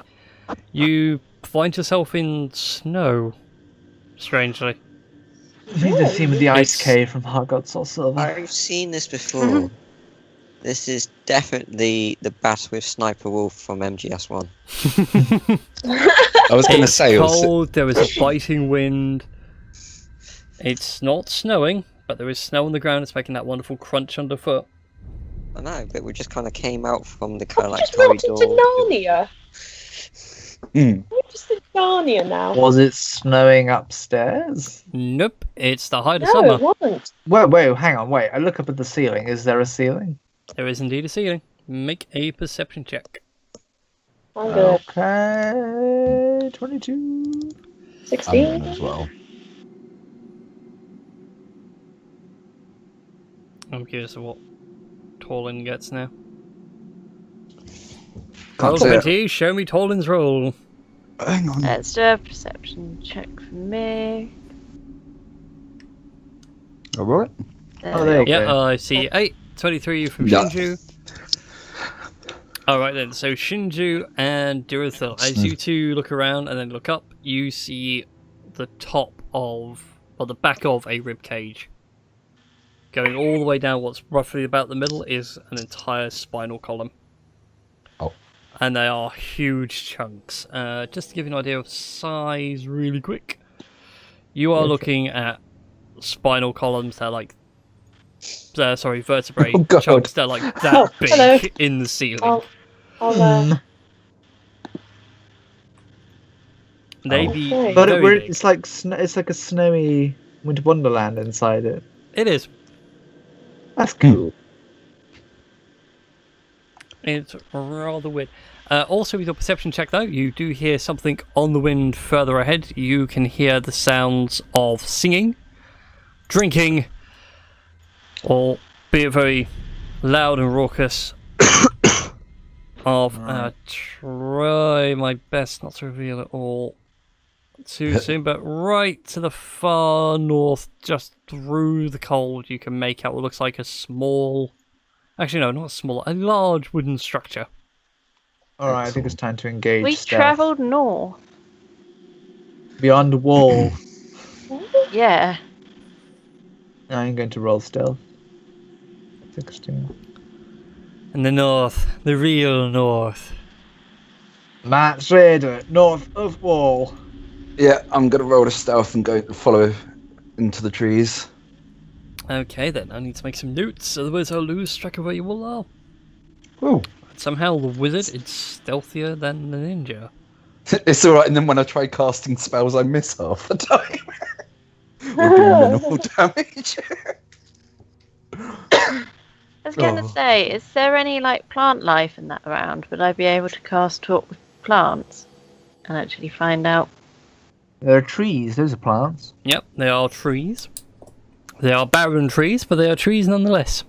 you find yourself in snow. Strangely, I think the theme of the ice It's- cave from Heart God Soul Silver. I've seen this before. This is definitely the bat with Sniper Wolf from MGS1. I was going to it's say. cold. There is a biting wind. It's not snowing, but there is snow on the ground. It's making that wonderful crunch underfoot. I know, but we just kind of came out from the kind of like Just walked into corridor. Narnia. Hmm. We're just in Narnia now. Was it snowing upstairs? Nope, it's the height of No, summer. it wasn't. Wait, hang on, wait. I look up at the ceiling. Is there a ceiling? There is indeed a ceiling. Make a perception check. I'm good. Okay, 22. 16. as well. I'm curious of what Torlin gets now. Can't Roll see it. 20, show me Torlin's roll. Hang on. Let's do a perception check for me. All right. Oh, there you Yeah, go. I see 8. 23 from Yeah. Shinju. Alright then, so Shinju and Durathil, as you two look around and then look up, you see the top of, or the back of a rib cage. Going all the way down, what's roughly about the middle is an entire spinal column. Oh. And they are huge chunks. Just to give you an idea of size really quick, you are looking at spinal columns that are like vertebrae Oh, God. chunks that are like that Oh, big hello. in the ceiling. I'll Maybe Okay. But very big. it's like it's like a snowy winter wonderland inside it. It is. That's cool. It's rather weird. Also, with your perception check, though, you do hear something on the wind further ahead. You can hear the sounds of singing, drinking, or be it very loud and raucous. Try my best not to reveal it all too soon, but right to the far north, just through the cold, you can make out what looks like a small. Actually, no, not small, a large wooden structure. Alright, I think it's time to engage. We stealth. travelled north. Beyond the wall. Yeah. I'm going to roll stealth. 16. In the north, the real north. Matt Schrader, north of wall. Yeah, I'm gonna roll a stealth and go follow into the trees. Okay, then. I need to make some notes, otherwise I'll lose track of where you all are. Ooh. Somehow the wizard is stealthier than the ninja. It's alright, and then when I try casting spells, I miss half the time. Or do minimal damage. I was going to say, is there any like plant life in that around? Would I be able to cast talk with plants and actually find out? There are trees. Those are plants. Yep, they are trees. They are barren trees, but they are trees nonetheless.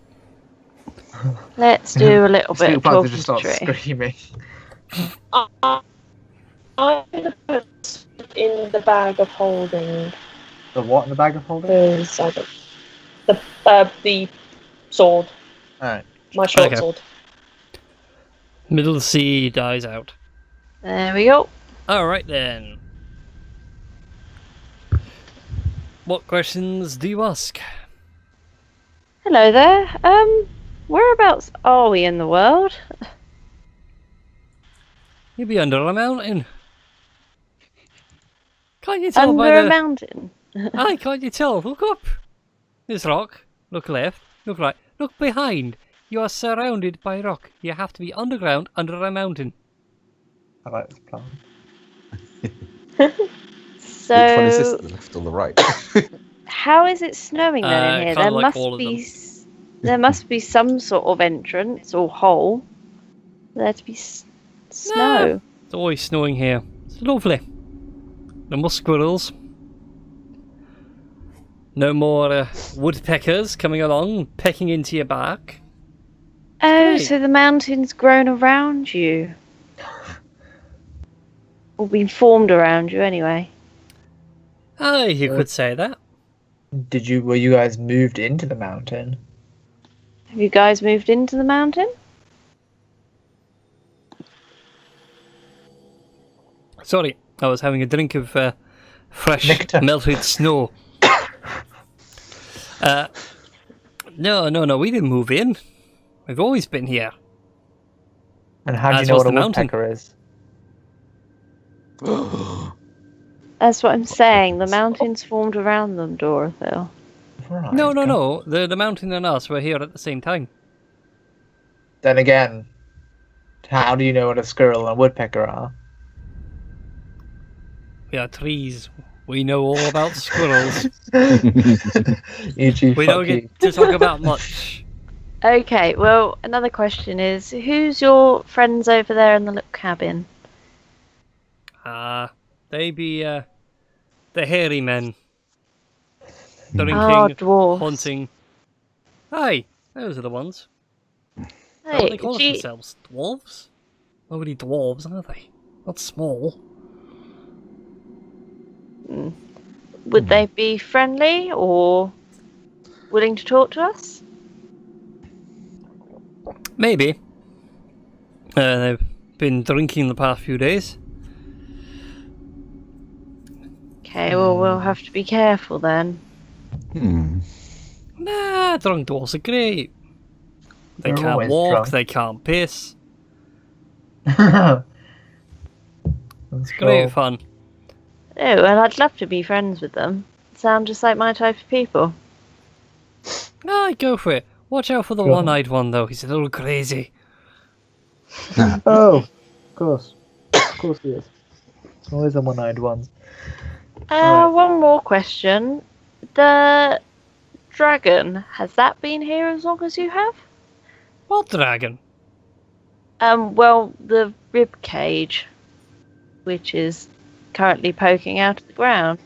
Let's do a little bit Steel of plants talking just to start tree. screaming. I'm gonna put in the bag of holding The what in the bag of holding? the sword, Alright. my short Okay. sword. Middle of the sea dies out. There we go. Alright then. What questions do you ask? Hello there. Whereabouts are we in the world? You'll be under a mountain. Can't you tell by Under a the... mountain. Aye, can't you tell? Look up. There's rock. Look left. Look right. Look behind. You are surrounded by rock. You have to be underground under a mountain. I like this plant. So, Which one is this, the left or the right? how is it snowing then in here? Kinda There like must all of be them. there must be some sort of entrance or hole for there to be snow. It's always snowing here. It's lovely. No more squirrels. No more woodpeckers coming along, pecking into your back. Oh, great. so the mountain's grown around you. Or been formed around you anyway. Aye, you could say that. Were you guys moved into the mountain? Have you guys moved into the mountain? Sorry, I was having a drink of fresh Nectar. melted snow. No, we didn't move in. We've always been here. And how do you As know was what a the mountain. woodpecker is? That's what I'm saying. The mountain's formed around them, Dorothea. Right, No. God. The mountain and us were here at the same time. Then again, how do you know what a squirrel and a woodpecker are? We are trees. We know all about squirrels. You two, We fuck don't you. get to talk about much. Okay, well, another question is, who's your friends over there in the little cabin? They be the hairy men. Drinking, Oh, dwarves. hunting. Aye, those are the ones. Is that what Hey, they call themselves? Dwarves? Not really dwarves, are they? Not small. would they be friendly or willing to talk to us? Maybe. They've been drinking the past few days. Okay, well, we'll have to be careful then. Nah, drunk dwarves are great. They They're can't always walk, drunk. they can't piss. That's Great cool. fun. Oh, well, I'd love to be friends with them. Sound just like my type of people. Aye, go for it. Watch out for the Go on. one-eyed one, though. He's a little crazy. Oh, of course. Of course he is. Always the one-eyed ones. Right. One more question. The dragon, has that been here as long as you have? What dragon? Well, the rib cage, which is currently poking out of the ground.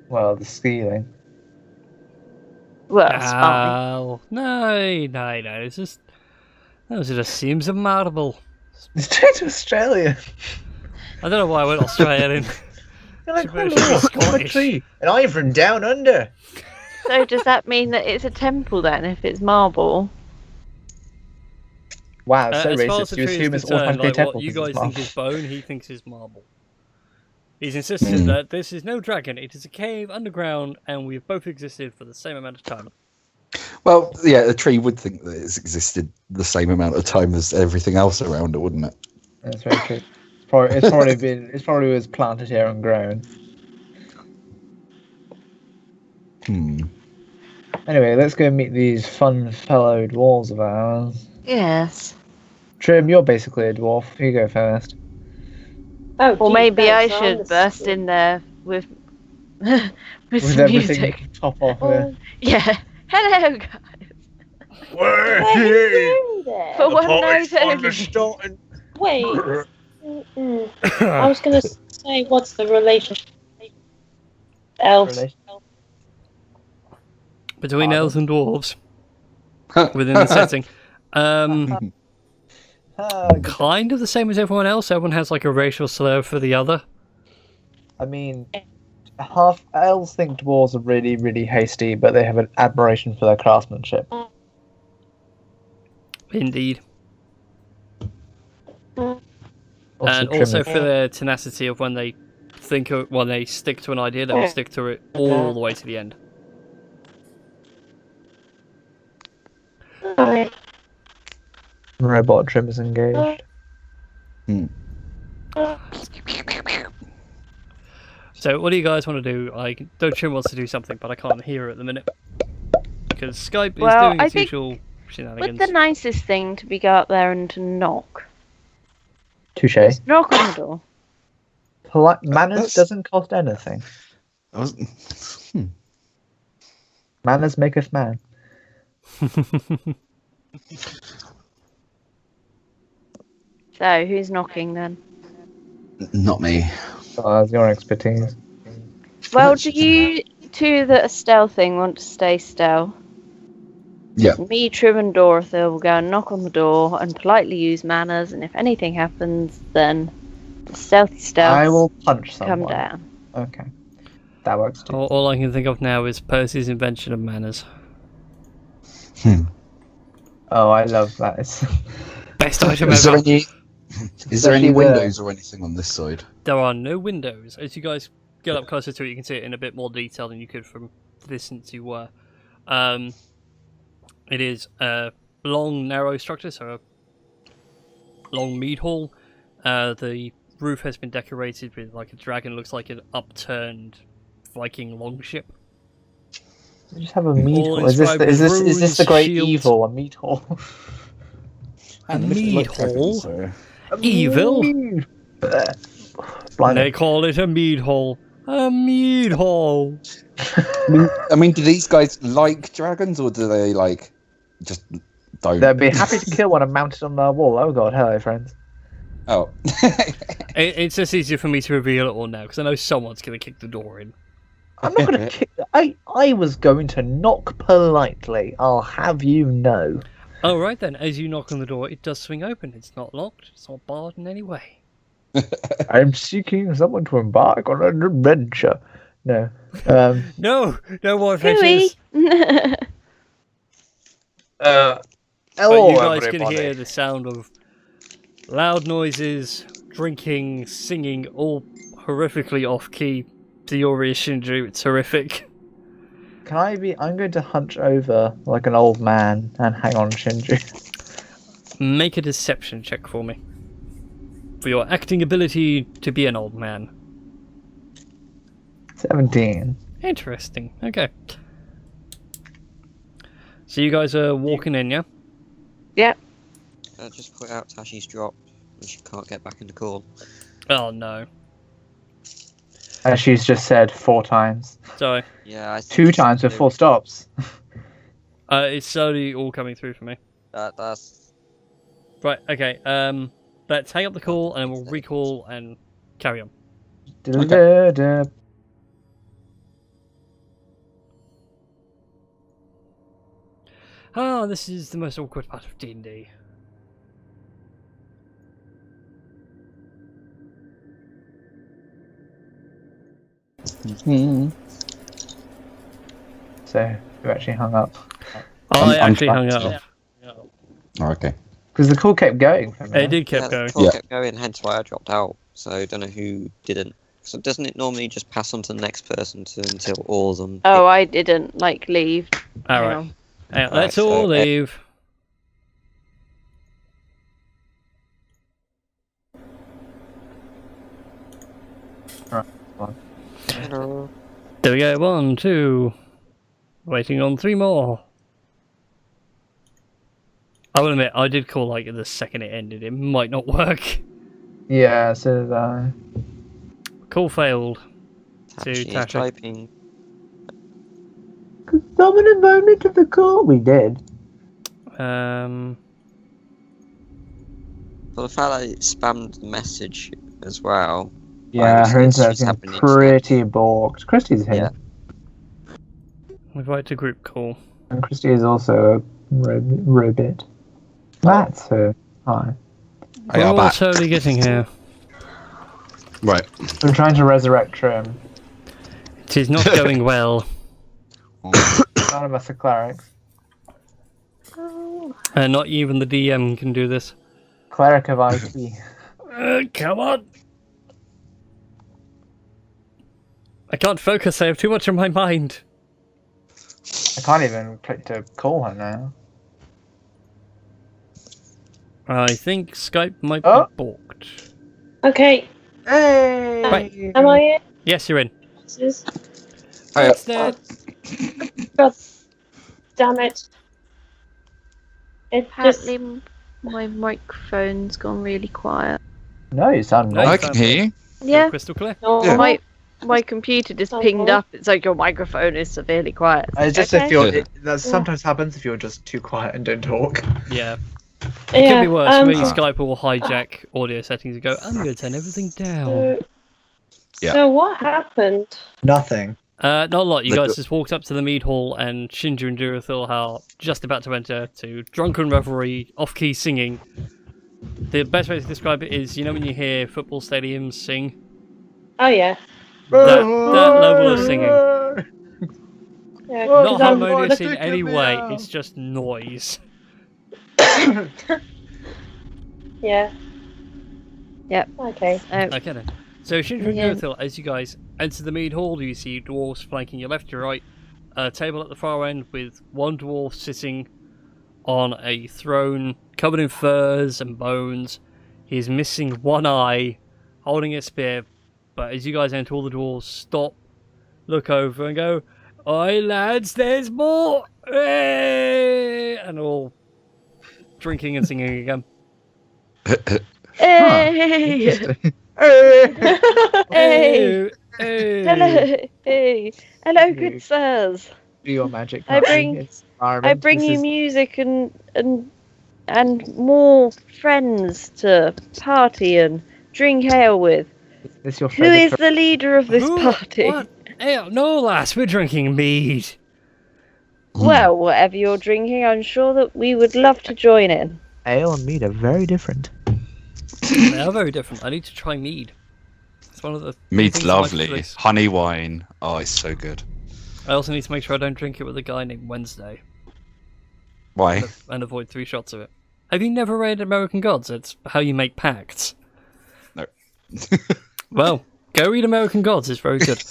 Well, the ceiling. Well, it's fine. Oh, no. It's just... Those are just seams of marble. It's straight to Australia. I don't know why I went Australian. You're like, Should be- oh, should be look, I'm a Scottish. tree, and I'm from down under. So does that mean that it's a temple then, if it's marble? Wow, so As far as racist. the You tree assume is it's concerned, automatically like temple. what you 'cause guys it's think marble. is bone, he thinks is marble. He's insisted that this is no dragon, it is a cave underground, and we've both existed for the same amount of time. Well, yeah, a tree would think that it's existed the same amount of time as everything else around it, wouldn't it? That's very true. It's probably was planted here and grown. Anyway, let's go meet these fun fellow dwarves of ours. Yes. Trim, you're basically a dwarf. You go first. Oh, Or geez, maybe I thanks, should burst in there with with some everything music. top off. Yeah. Hello, guys. What are you doing there? For one night only. Wait. I was going to say, what's the relationship? Elves. Between elves and dwarves within the setting. Kind of the same as everyone else. Everyone has like a racial slur for the other. I mean, half elves think dwarves are really, really hasty, but they have an admiration for their craftsmanship. Indeed. Also, And also for their tenacity of when they when they stick to an idea, they'll stick to it all the way to the end. Robot Trim is engaged. So, what do you guys want to do? Trim wants to do something, but I can't hear her at the minute because Skype is doing its usual shenanigans. Would the nicest thing to be go up there and to knock? Touche. Just knock on the door. Manners doesn't cost anything. Manners maketh man. So, who's knocking then? Not me. Oh, that's your expertise. Well, do you two that are stealthing want to stay stealth? Yeah. Me, Trim, and Dorothy will go and knock on the door and politely use manners, and if anything happens, then the stealthy stealth I will punch someone. come down. Okay. That works too. All I can think of now is Percy's invention of manners. Oh, I love that. It's Best item Is ever. there any windows or anything on this side? There are no windows. As you guys get up closer to it, you can see it in a bit more detail than you could from the distance you were. It is a long, narrow structure, so a long mead hall. The roof has been decorated with like a dragon, looks like an upturned Viking longship. You just have a meat All hall. Is this runes, the great shields. evil? A meat hall. A mead hall? So. Evil? Blimey. They call it a mead hall. A mead hall. I mean, do these guys like dragons, or do they like just don't? They'd be happy to kill one and mount it on their wall. Oh god, hello friends. Oh. It's just easier for me to reveal it all now because I know someone's going to kick the door in. I'm not going to kick. I was going to knock politely. I'll have you know. All right then. As you knock on the door, it does swing open. It's not locked. It's not barred in any way. I'm seeking someone to embark on an adventure. No. No more adventures. Hello, But you guys everybody. can hear the sound of loud noises, drinking, singing, all horrifically off-key to your Shinju. It's horrific. Can I be? I'm going to hunch over like an old man and hang on Shinju. Make a deception check for me. For your acting ability to be an old man. 17. Interesting. Okay. So you guys are walking in, yeah? Yep. Just put out Tashi's dropped, and she can't get back in the call. Oh no. As she's just said 4 times. Sorry. Yeah, I think 2 times with 4 stops. It's slowly all coming through for me. That's Right, okay. Let's hang up the call and then we'll recall and carry on. Da-da-da-da. Ah, this is the most awkward part of D&D. So, you actually hung up. I I'm actually hung trapped. up. Oh, okay. Because the call kept going for me. It did yeah, keep the going. call Yeah. kept going, hence why I dropped out. So I don't know who didn't. So doesn't it normally just pass on to the next person until all of them? Oh, I didn't leave. Alright. Hang on. Let's Alright, all so, uh, leave. Hello. There we go. 1, 2. Waiting on 3 more. I will admit, I did call like the second it ended. It might not work. Yeah, so did I. Call failed. Tashi is Tashi. typing. Could someone invite me to the call? We did. Um. Well, the fact that it spammed the message as well. Yeah, her internet's she's been happening pretty balked. Christy's here. Yeah. Invite to group call. And Christy is also a robot. That's her. Hi. We're all slowly getting here. Right. I'm trying to resurrect Trim. It is not going well. None of us are clerics. Not even the DM can do this. Cleric of IT. Come on! I can't focus, I have too much on my mind. I can't even click to call her now. I think Skype might Oh. be balked. Okay. Hey! Right. Am I in? Yes, you're in. This It's dead. God damn it. It just... Apparently, my microphone's gone really quiet. No, you sound No, nice. I can hear you. Yeah, Crystal clear. No. Yeah. my computer just pinged up. It's like your microphone is severely quiet. It's just Okay. if you're. Yeah. That sometimes happens if you're just too quiet and don't talk. Yeah. It Yeah, could be worse. Maybe Ah. Skype will hijack audio settings and go, I'm going to turn everything down. So, Yeah. so what happened? Nothing. Not a lot. You The- guys just walked up to the mead hall, and Shinju and Durathil are just about to enter to drunken revelry, off-key singing. The best way to describe it is, you know when you hear football stadiums sing? Oh yeah. That level of singing. Yeah, Not 'cause I'm- harmonious in any way, it's just noise. Yeah. Yep. Okay. Okay then. So Shinju and Yeah. Durathil, as you guys enter the mead hall, you see dwarves flanking your left to your right, a table at the far end with one dwarf sitting on a throne covered in furs and bones. He's missing one eye, holding a spear, but as you guys enter, all the dwarves stop, look over and go, "Oi lads, there's more!" Hey! And all drinking and singing again. Hey! Hey! Hey! Hey! Hello! Hey! Hello, good sirs. Do your magic. I can't bring- you? It's environment. I bring This you is- music and more friends to party and drink ale with. This your Who favourite is the leader of this Who- party? What? Hey, no, lass, we're drinking mead. Well, whatever you're drinking, I'm sure that we would love to join in. Ale and mead are very different. They are very different. I need to try mead. It's one of the Mead's things I like to lovely. fix. Honey wine. Oh, it's so good. I also need to make sure I don't drink it with a guy named Wednesday Why? and avoid 3 shots of it. Have you never read American Gods? It's how you make pacts. No. Well, go read American Gods. It's very good.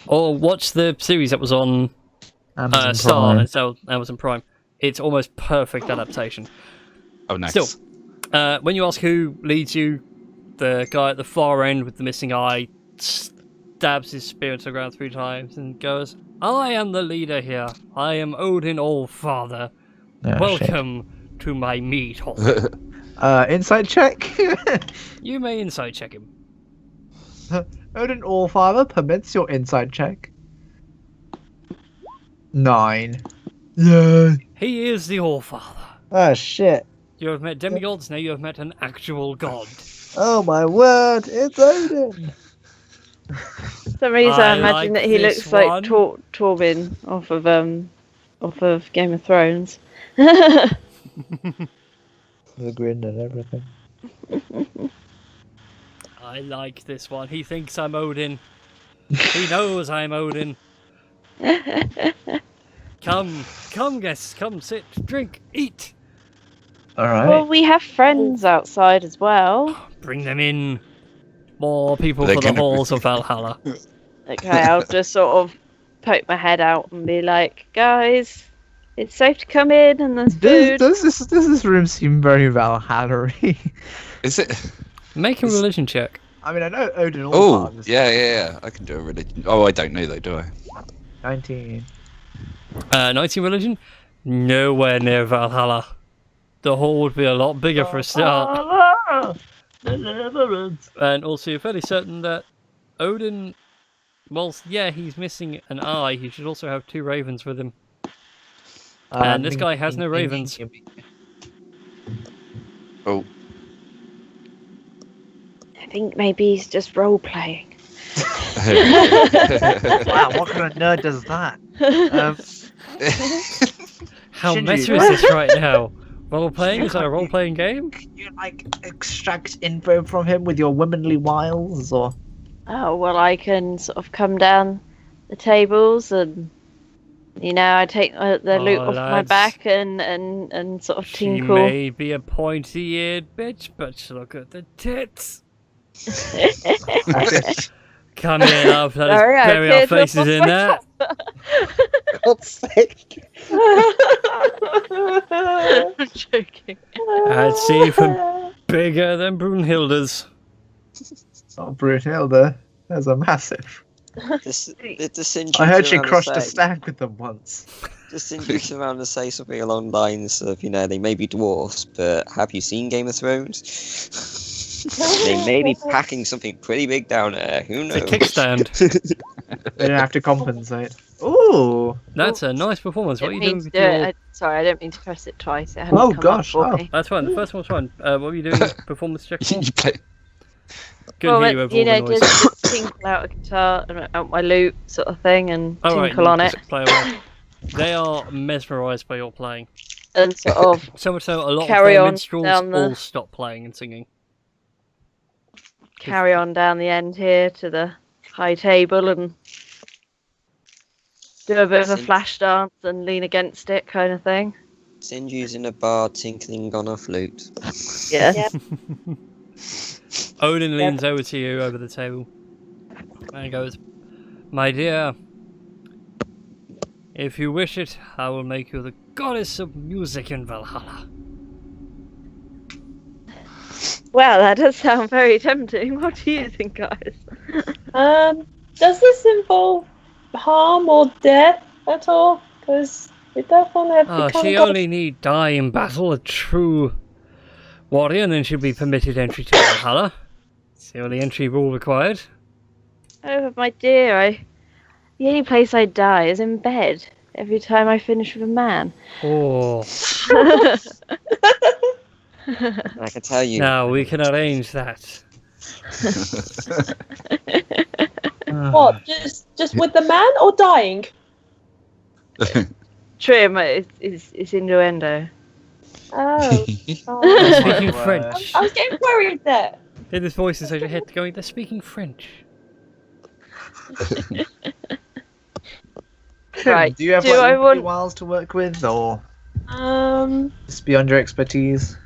Or watch the series that was on Amazon Star Prime. instead of Amazon Prime. It's almost perfect adaptation. Oh, nice. Still, when you ask who leads you, the guy at the far end with the missing eye stabs his spear into the ground 3 times and goes, "I am the leader here. I am Odin Allfather. Oh, shit. Welcome to my meat hall." Insight check. You may insight check him. Odin Allfather permits your insight check. 9. Yeah. He is the Allfather. Oh shit. You have met demigods, now you have met an actual god. Oh my word! It's Odin. For some reason, I I imagine like that he this looks like one. Torben off of Game of Thrones. The grin and everything. I like this one. He thinks I'm Odin. He knows I'm Odin. Come guests, come sit, drink, eat. All right. Well, we have friends outside as well. Bring them in. More people They're for the gonna- halls of Valhalla. Okay, I'll just sort of poke my head out and be like, guys, it's safe to come in and there's food. Does this room seem very Valhalla-y? Is it? Make a religion check. I mean, I know Odin all Oh, part. yeah. I can do a religion. Oh, I don't know though, do I? 19. 19 religion? Nowhere near Valhalla. The hall would be a lot bigger for a start. And also, you're fairly certain that Odin, whilst, yeah, he's missing an eye, he should also have 2 ravens with him. And this guy has no ravens. Oh. I think maybe he's just role playing. Wow, what kind of nerd does that? How Shinji. meta is this right now? Role playing? Is that a role playing game? Can you like extract info from him with your womanly wiles, or? Oh, well, I can sort of come down the tables and, I take the loot off my lads. back and sort of She tinkle. may be a pointy-eared bitch, but look at the tits. Come here, love. Let us Sorry, I bury our appeared to have faces lost in my that. God's sake. I'm joking. I'd see from bigger than Brunhilde's. It's not Brunhilde. There's a massive. The I heard she crushed a stag with them once. Just Sinju's around to say something along the lines of, they may be dwarfs, but have you seen Game of Thrones? They may be packing something pretty big down there. Who knows? The kickstand. They don't have to compensate. Ooh. That's a nice performance. What are you doing with do your... Sorry, I don't mean to press it twice. It hadn't Oh come gosh. up for Oh. me. That's fine. The first one's fine. What were you doing? Performance check for? You play. Couldn't Well, hear you over all the noise. just tinkle out a guitar and out my loot sort of thing and All right, tinkle you on just it. play away. They are mesmerised by your playing. And sort of So much so, a lot Carry of their on minstrels down the- all stop playing and singing. carry on down the end here to the high table and do a bit of a flash dance and lean against it kind of thing. Sinju's in a bar tinkling on a flute. Yeah. Odin leans over to you over the table and goes, "My dear, if you wish it, I will make you the goddess of music in Valhalla." Well, that does sound very tempting. What do you think, guys? Does this involve harm or death at all? Because we don't want to Oh, become she gods. only need die in battle, a true warrior, and then she'll be permitted entry to Valhalla. It's the only entry rule required. Oh, my dear, the only place I die is in bed every time I finish with a man. Oh, I can tell you. now we can arrange that. What? Just with the man or dying? Trim, it's innuendo. Oh. They're speaking Wow. French. I was getting worried there. Hear this voice inside your head going, "They're speaking French." Right, Do you have do I like want- wiles to work with, or Um, just beyond your expertise?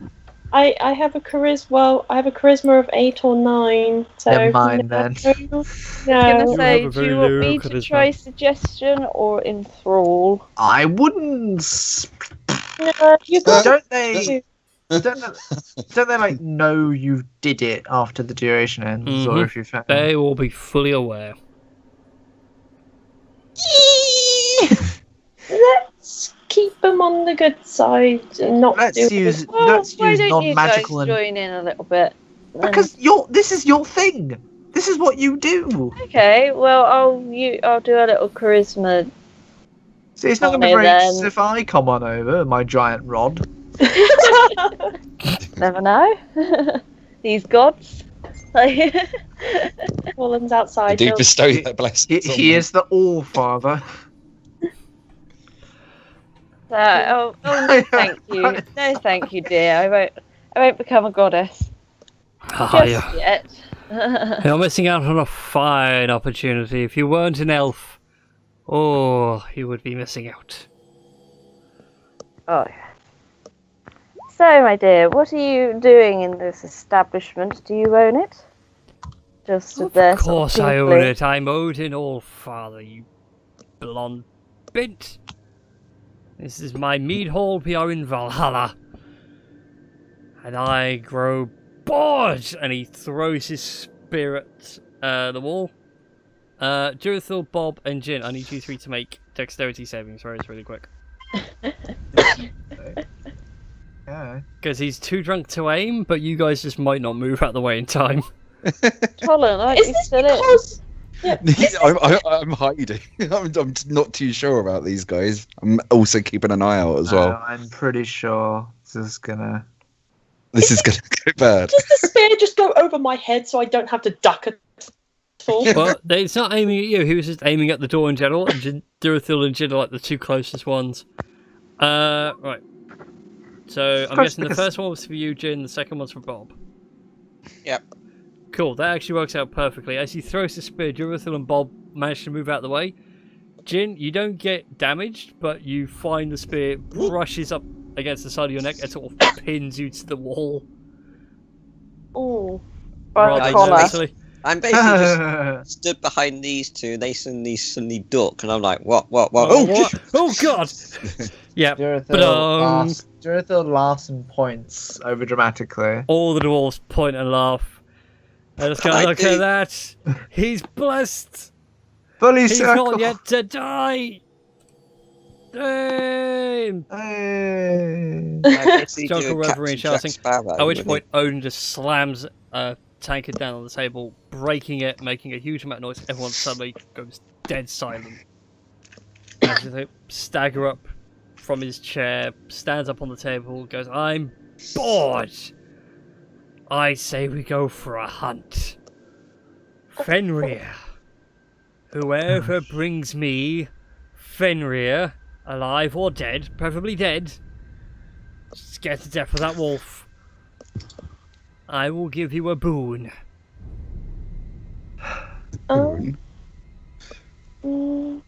I have a charisma. Well, I have a charisma of 8 or 9. So Never mind then. I was gonna No. say, have a do very you want low me to charisma. try suggestion or enthrall? I wouldn't. No, you got Don't they? Don't they like know you did it after the duration ends, or Mhm. if you found? They will be fully aware. Let's keep them on the good side and not Let's do use it. let's Why use don't you guys non-magical and join in a little bit? Then- because this is your thing. This is what you do. Okay, well, I'll do a little charisma. See, it's not going to be Okay, very then. interesting if I come on over with my giant rod. Never know. These gods. Like- Fallen's I outside. do He'll- bestow that blessing. He is the All Father. no, no, thank you. No, thank you, dear. I won't become a goddess Ah, just yeah. yet. You're missing out on a fine opportunity. If you weren't an elf, you would be missing out. Oh. So, my dear, what are you doing in this establishment? Do you own it? Just Of there, course sort of I own tinkling. it. I'm Odin Allfather, you blonde bint. This is my mead hall. We are in Valhalla. And I grow bored. And he throws his spear at the wall. Jurithil, Bob, and Jin, I need you three to make dexterity saving throws really quick. Yeah. Because he's too drunk to aim, but you guys just might not move out of the way in time. Colin, I Is this because... Yeah, I'm hiding. I'm not too sure about these guys. I'm also keeping an eye out as well. I'm pretty sure this is gonna go bad. Does the spear just go over my head so I don't have to duck at all? Well, it's not aiming at you. He was just aiming at the door in general. And Durithil and Jin are like the two closest ones. Right. So I'm guessing the first one was for you, Jin. The second one's for Bob. Yep. Cool. That actually works out perfectly. As he throws the spear, Durithil and Bob manage to move out of the way. Jin, you don't get damaged, but you find the spear brushes up against the side of your neck and sort of pins you to the wall. Ooh. Right, Actually. I'm basically just stood behind these two. They suddenly duck, and I'm like, what? Oh God! Yeah. Durithil laughs and points over dramatically. All the dwarves point and laugh. I just gotta look at that. He's blessed. Fully He's circle. not yet to die. Hey. Jungle reverie and shouting. At which point Odin just slams a tankard down on the table, breaking it, making a huge amount of noise. Everyone suddenly goes dead silent. As they stagger up from his chair, stands up on the table, goes, "I'm bored. I say we go for a hunt. Fenrir. Whoever brings me Fenrir, alive or dead, preferably dead, scared to death of that wolf, I will give you a boon." A boon?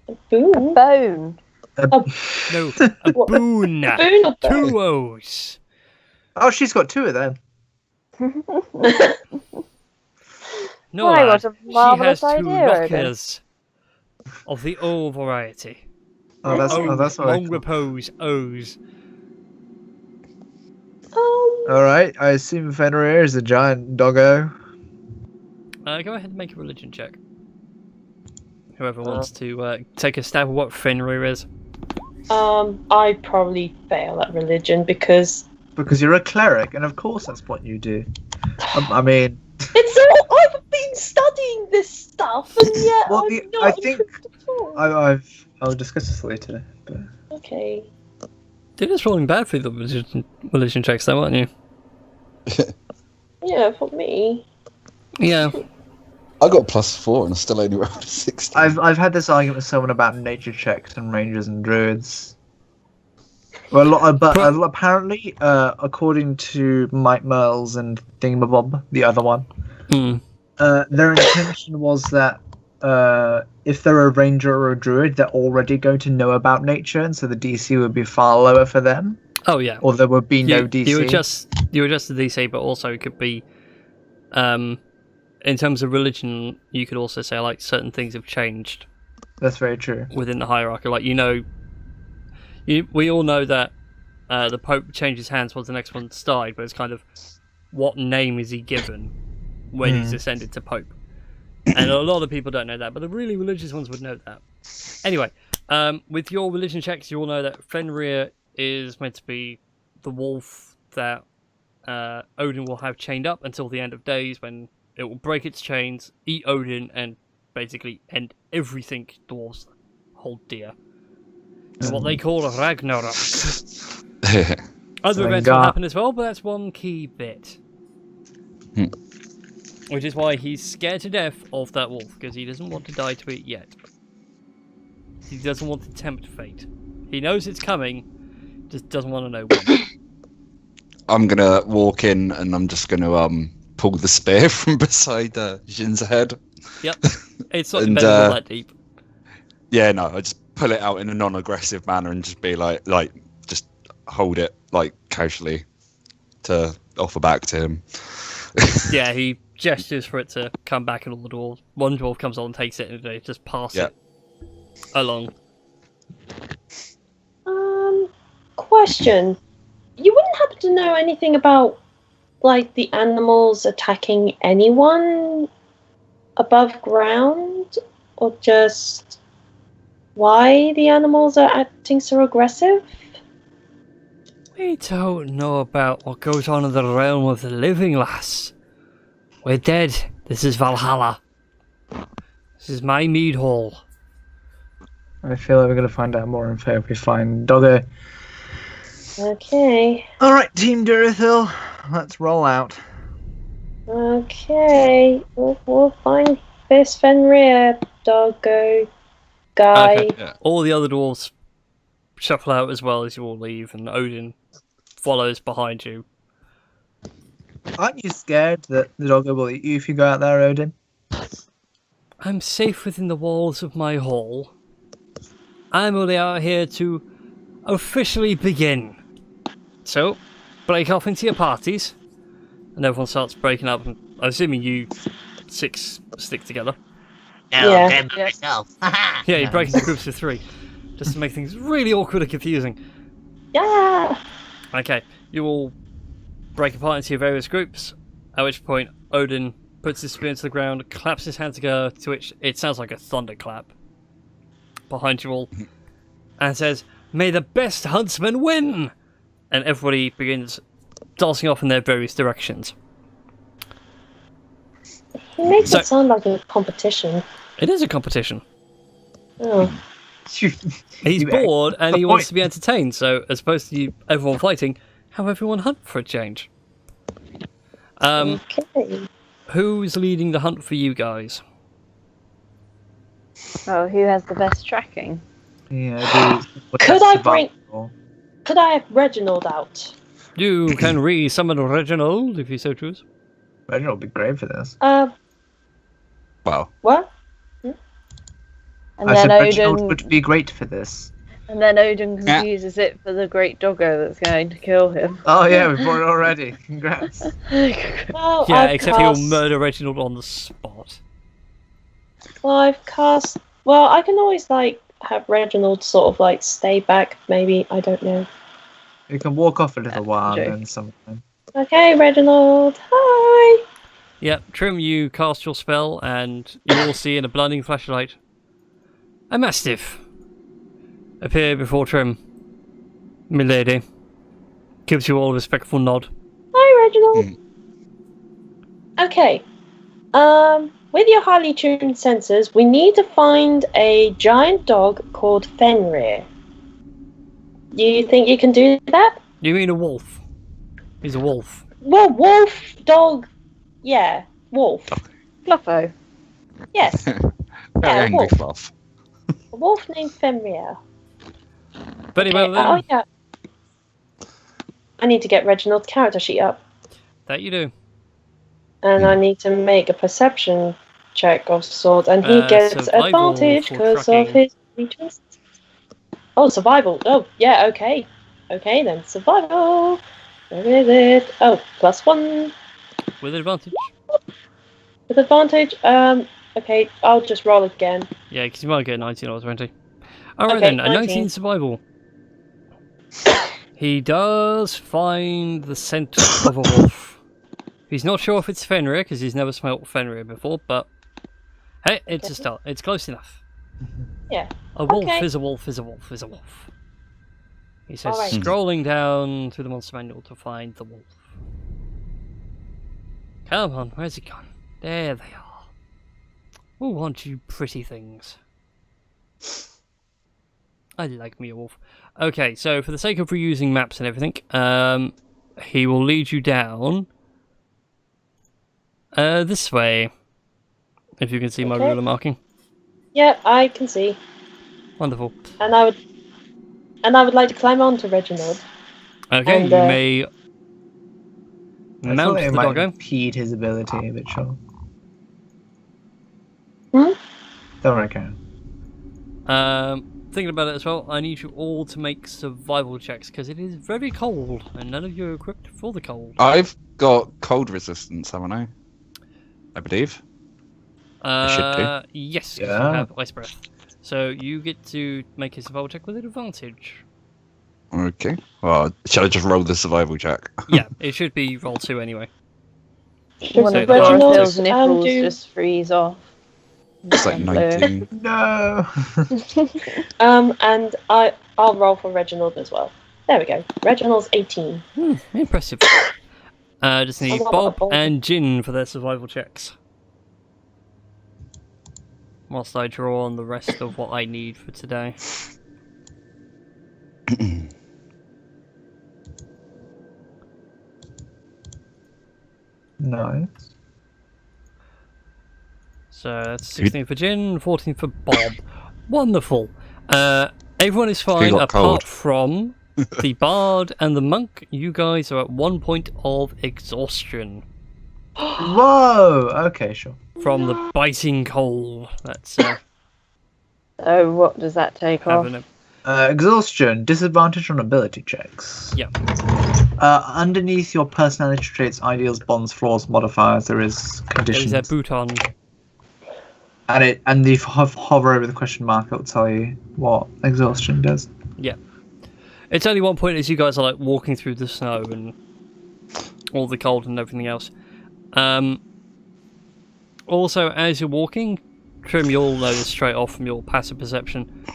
a bone. No, a boon. A boon or bone? 2 O's. Oh, she's got 2 of them. No, Why, what lad, a she marvellous has 2 idea, Odin. knockers of the O variety. Oh, that's what I long thought. repose O's. Alright, I assume Fenrir is a giant doggo. Go ahead and make a religion check. Whoever wants to take a stab at what Fenrir is. I'd probably fail at religion because you're a cleric, and of course that's what you do. I mean... it's all... I've been studying this stuff, and yet Well, I'm not I think equipped at all. I'll discuss this later. But... Okay. You're just rolling bad for the religion checks, though, aren't you? Yeah, for me. Yeah. I got +4 and I still only rolled a 16. I've had this argument with someone about nature checks and rangers and druids. Well, apparently, according to Mike Merles and Thingamabob, the other one, their intention was that if they're a ranger or a druid, they're already going to know about nature, and so the DC would be far lower for them. Oh yeah. Or there would be no DC. You adjust the DC, but also it could be, in terms of religion, you could also say like certain things have changed. That's very true. Within the hierarchy, like we all know that the Pope changes hands once the next one's died, but it's kind of what name is he given when he's ascended to Pope. And a lot of people don't know that, but the really religious ones would know that. Anyway, with your religion checks, you all know that Fenrir is meant to be the wolf that Odin will have chained up until the end of days, when it will break its chains, eat Odin, and basically end everything dwarves hold dear. It's what they call a Ragnarok. Other events will happen as well, but that's one key bit. Which is why he's scared to death of that wolf, because he doesn't want to die to it yet. He doesn't want to tempt fate. He knows it's coming, just doesn't want to know when. I'm gonna walk in and I'm just gonna pull the spear from beside Jin's head. Yep, it's not embedded all that deep. Yeah, no, I just pull it out in a non-aggressive manner and just be like just hold it like casually to offer back to him. Yeah, he gestures for it to come back, and all the dwarves. One dwarf comes on and takes it, and they just pass it along. Question: you wouldn't happen to know anything about like the animals attacking anyone above ground, or just why the animals are acting so aggressive? We don't know about what goes on in the realm of the living, lass. We're dead. This is Valhalla. This is my mead hall. I feel like we're going to find out more info if we find Doggo. Okay. Alright, Team Durithil, let's roll out. Okay. We'll find this Fenrir doggo guy. Okay. Yeah. All the other dwarves shuffle out as well as you all leave, and Odin follows behind you. Aren't you scared that the Doggo will eat you if you go out there, Odin? I'm safe within the walls of my hall. I'm only out here to officially begin. So, break off into your parties, and everyone starts breaking up. And I'm assuming you 6 stick together. No, Yeah. I'm by myself. Yeah, you break into groups of 3, just to make things really awkward and confusing. Yeah. Okay, you all break apart into your various groups, at which point Odin puts his spear into the ground, claps his hands together, to which it sounds like a thunderclap behind you all, and says, "May the best huntsman win!" And everybody begins dancing off in their various directions. He makes So- it sound like a competition. It is a competition. Oh. He's You- bored and the he wants point. to be entertained, so as opposed to everyone fighting, have everyone hunt for a change. Okay. Who's leading the hunt for you guys? Oh, who has the best tracking? Yeah, Could I bring- Could I have Reginald out? You can re-summon Reginald if you so choose. Reginald would be great for this. Well, What? And I then said Reginald Odin, would be great for this. and then Odin confuses it for the great doggo that's going to kill him. Oh yeah, we've bought it already. Congrats. Well, Yeah, I've except cast... he'll murder Reginald on the spot. Well, I've cast... Well, I can always, like, have Reginald sort of, like, stay back, maybe. I don't know. You can walk off a little while true. and then something. Okay, Reginald. Hi. Yep, Trim, you cast your spell, and you all see in a blinding flashlight a Mastiff appear before Trim. Milady gives you all a respectful nod. Hi, Reginald. Okay. With your highly tuned sensors, we need to find a giant dog called Fenrir. Do you think you can do that? You mean a wolf? He's a wolf. Well, wolf, dog, yeah, wolf. Fluffo. Yes, very Yeah, angry wolf. fluff. a wolf named Fenrir. Very well then. Oh yeah. I need to get Reginald's character sheet up, That you do. and I need to make a perception check of sorts, and he gets survival advantage for because of tracking. his features. Oh, survival. Oh, yeah, okay. Okay then, survival. Where is it? Oh, +1 With advantage. with advantage. Okay, I'll just roll again. Yeah, because you might get a 19 or 20. Alright Okay, then, a 19 19 survival. He does find the scent of a wolf. He's not sure if it's Fenrir, because he's never smelt Fenrir before, but hey, it's a start. It's close enough. Yeah. A wolf Okay. is a wolf is a wolf is a wolf. He says, Alright. scrolling down through the monster manual to find the wolf. Come on, where's he gone? There they are. Oh, aren't you pretty things? I like me a wolf. Okay, so for the sake of reusing maps and everything, he will lead you down this way. If you can see my Okay. ruler marking. Yep, I can see. Wonderful. And I would like to climb onto Reginald. Okay, And, you may I mount thought the it might doggo. impede his ability, but sure. Hmm? Don't worry, Karen. Thinking about it as well, I need you all to make survival checks because it is very cold and none of you are equipped for the cold. I've got cold resistance, haven't I? I believe. should do. Yes, 'cause you Yeah. have ice breath. So you get to make a survival check with advantage. Okay. Well, shall I just roll the survival check? Yeah, it should be roll 2 anyway. One So of Reginald, Dorothy's nipples do- just freeze off. It's like 19. No. And I'll roll for Reginald as well. There we go. Reginald's 18. Impressive. Just need I'm not Bob bold. and Jin for their survival checks. Whilst I draw on the rest of what I need for today. Nice. So that's 16 for Jin, 14 for Bob. Wonderful. Everyone is fine got apart cold. from the Bard and the Monk. You guys are at 1 point of exhaustion Whoa. Okay, sure. from the biting cold. That's So what does that take off? having a... Exhaustion, disadvantage on ability checks. Yeah. Underneath your personality traits, ideals, bonds, flaws, modifiers, there is There conditions. is a boot on. And if you hover over the question mark, it'll tell you what exhaustion does. Yeah. It's only 1 point as you guys are like walking through the snow and all the cold and everything else. Also, as you're walking, Trim, you'll know this straight off from your passive perception.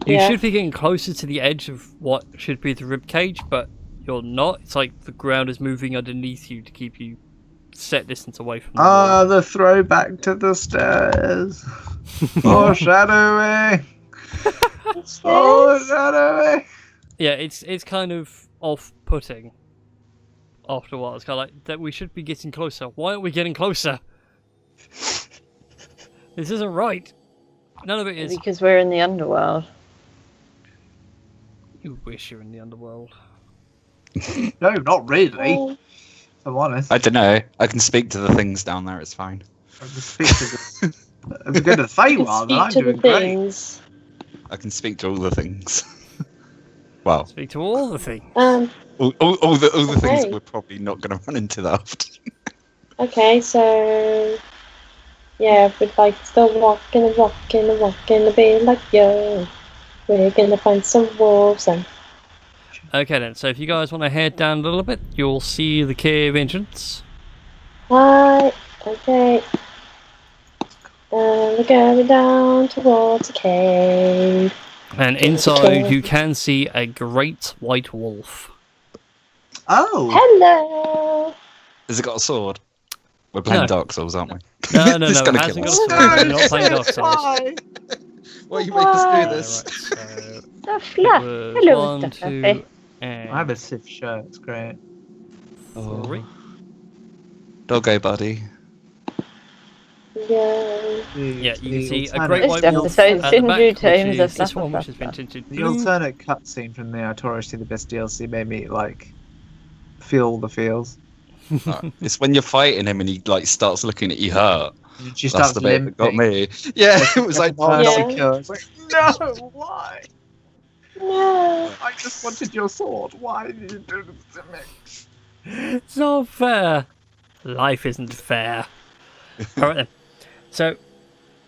You Yeah. should be getting closer to the edge of what should be the rib cage, but you're not. It's like the ground is moving underneath you to keep you set distance away from the wall. The throwback to the stairs. Foreshadowing. Foreshadowing. Yeah, it's kind of off-putting after a while. It's kind of like that we should be getting closer. Why aren't we getting closer? This isn't right. None of it is. Because we're in the underworld. You wish you're in the underworld. No, not really. Oh, If I'm honest. I don't know. I can speak to the things down there. It's fine. I can speak to the, if we go to the Feywild, then I'm speak to doing the great. things. I can speak to all the things. Well, Speak to all the things. all the things Okay. that we're probably not going to run into that often. Okay, so yeah, we'd like still walking and walking and walking and being like, yo, we're gonna find some wolves and Okay then, so if you guys want to head down a little bit, you'll see the cave entrance. hi. Okay. And we're going down towards the cave. And inside you can see a great white wolf. Oh. Hello. Has it got a sword? We're playing No. Dark Souls, aren't we? No, no, It's no, it gonna hasn't kill got a us. sword. We're not playing Dark Souls. Why? Why you make us do Right, this? so The fluff. it was Hello, 1, Mr. 2, Fluffy. and I have a Sith shirt. It's great. 3. Doggo buddy. Yeah. Yeah, you can see a alternate- great This white wolf episode's at the SteamedChu back, which Tames is of this Fluff, one, which Fluff, has been Fluff. tinted The blue. alternate cutscene from the Notoriously the Best DLC made me like feel all the feels. It's when you're fighting him and he like starts looking at you hurt. She That's starts the bit that got limping. me. Yeah, it was like, Oh, Yeah. insecure. It's like, no, why? No. I just wanted your sword. Why did you do this to me? It's not fair. Life isn't fair. Alright then. So,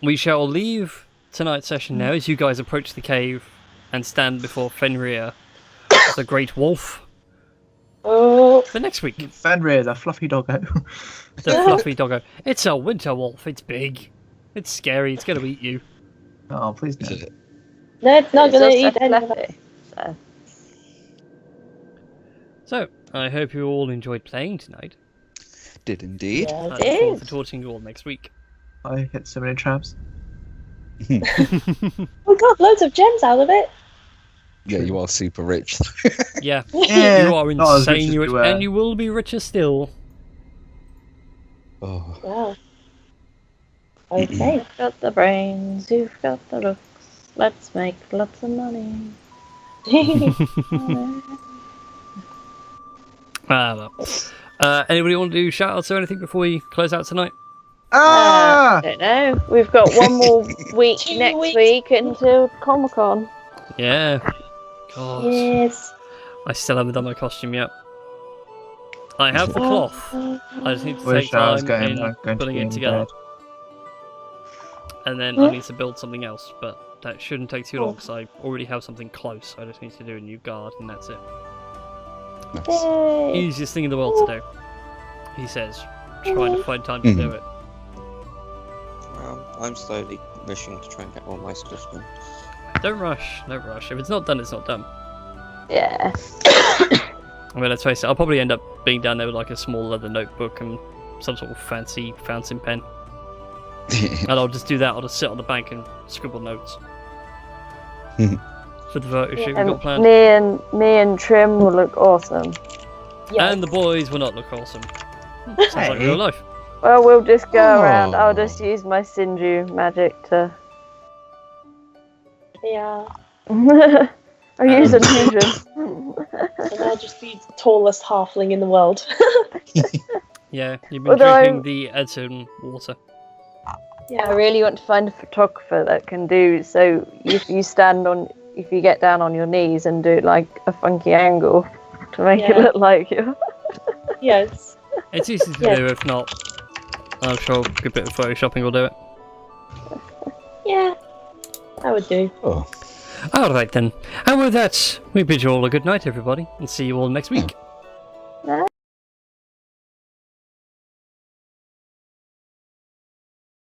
we shall leave tonight's session now as you guys approach the cave and stand before Fenrir, the great wolf, Oh. for next week. Fenrir, the fluffy doggo. The fluffy doggo. It's a winter wolf. It's big. It's scary. It's going to eat you. Oh, please no. No, it's not It's gonna also eat any of us. fluffy, so. So, I hope you all enjoyed playing tonight. Did indeed. Yeah, I it look forward is. to torturing you all next week. I hit so many traps. We got loads of gems out of it. Yeah, you are super rich. Yeah, Yeah, you are not as rich insane, as you we rich, were. and you will be richer still. Oh. Wow. Okay. You've got the brains, you've got the looks. Let's make lots of money. Well. Anybody want to do shout-outs or anything before we close out tonight? Ah! I don't know. We've got one more week 2 next weeks. week until Comic Con. Yeah. God. Yes. I still haven't done my costume yet. I have the cloth. I just need to Wish take I was time going in to putting be it in together. bed. And then I need to build something else, but That shouldn't take too long because I already have something close. I just need to do a new guard and that's it. Nice. Yay. Easiest thing in the world to do, he says, trying to find time to do it. Well, I'm slowly wishing to try and get all my stuff done. Don't rush, don't rush. If it's not done, it's not done. Yeah. I mean, let's face it, I'll probably end up being down there with like a small leather notebook and some sort of fancy fountain pen. And I'll just do that, I'll just sit on the bank and scribble notes. For the photo shoot we've got planned. Me and Trim will look awesome. Yes. And the boys will not look awesome. Sounds like real life. Well, we'll just go around. I'll just use my SteamedChu magic to... Yeah. I'll use illusion. And I'll just be the tallest halfling in the world. Yeah, you've been Although drinking the Edson water. I really want to find a photographer that can do so. If you get down on your knees and do like a funky angle to make it look like you. Yes. It's easy to do, if not, I'm sure a good bit of photoshopping will do it. Yeah. That would do. Oh. Alright then. And with that, we bid you all a good night, everybody, and see you all next week.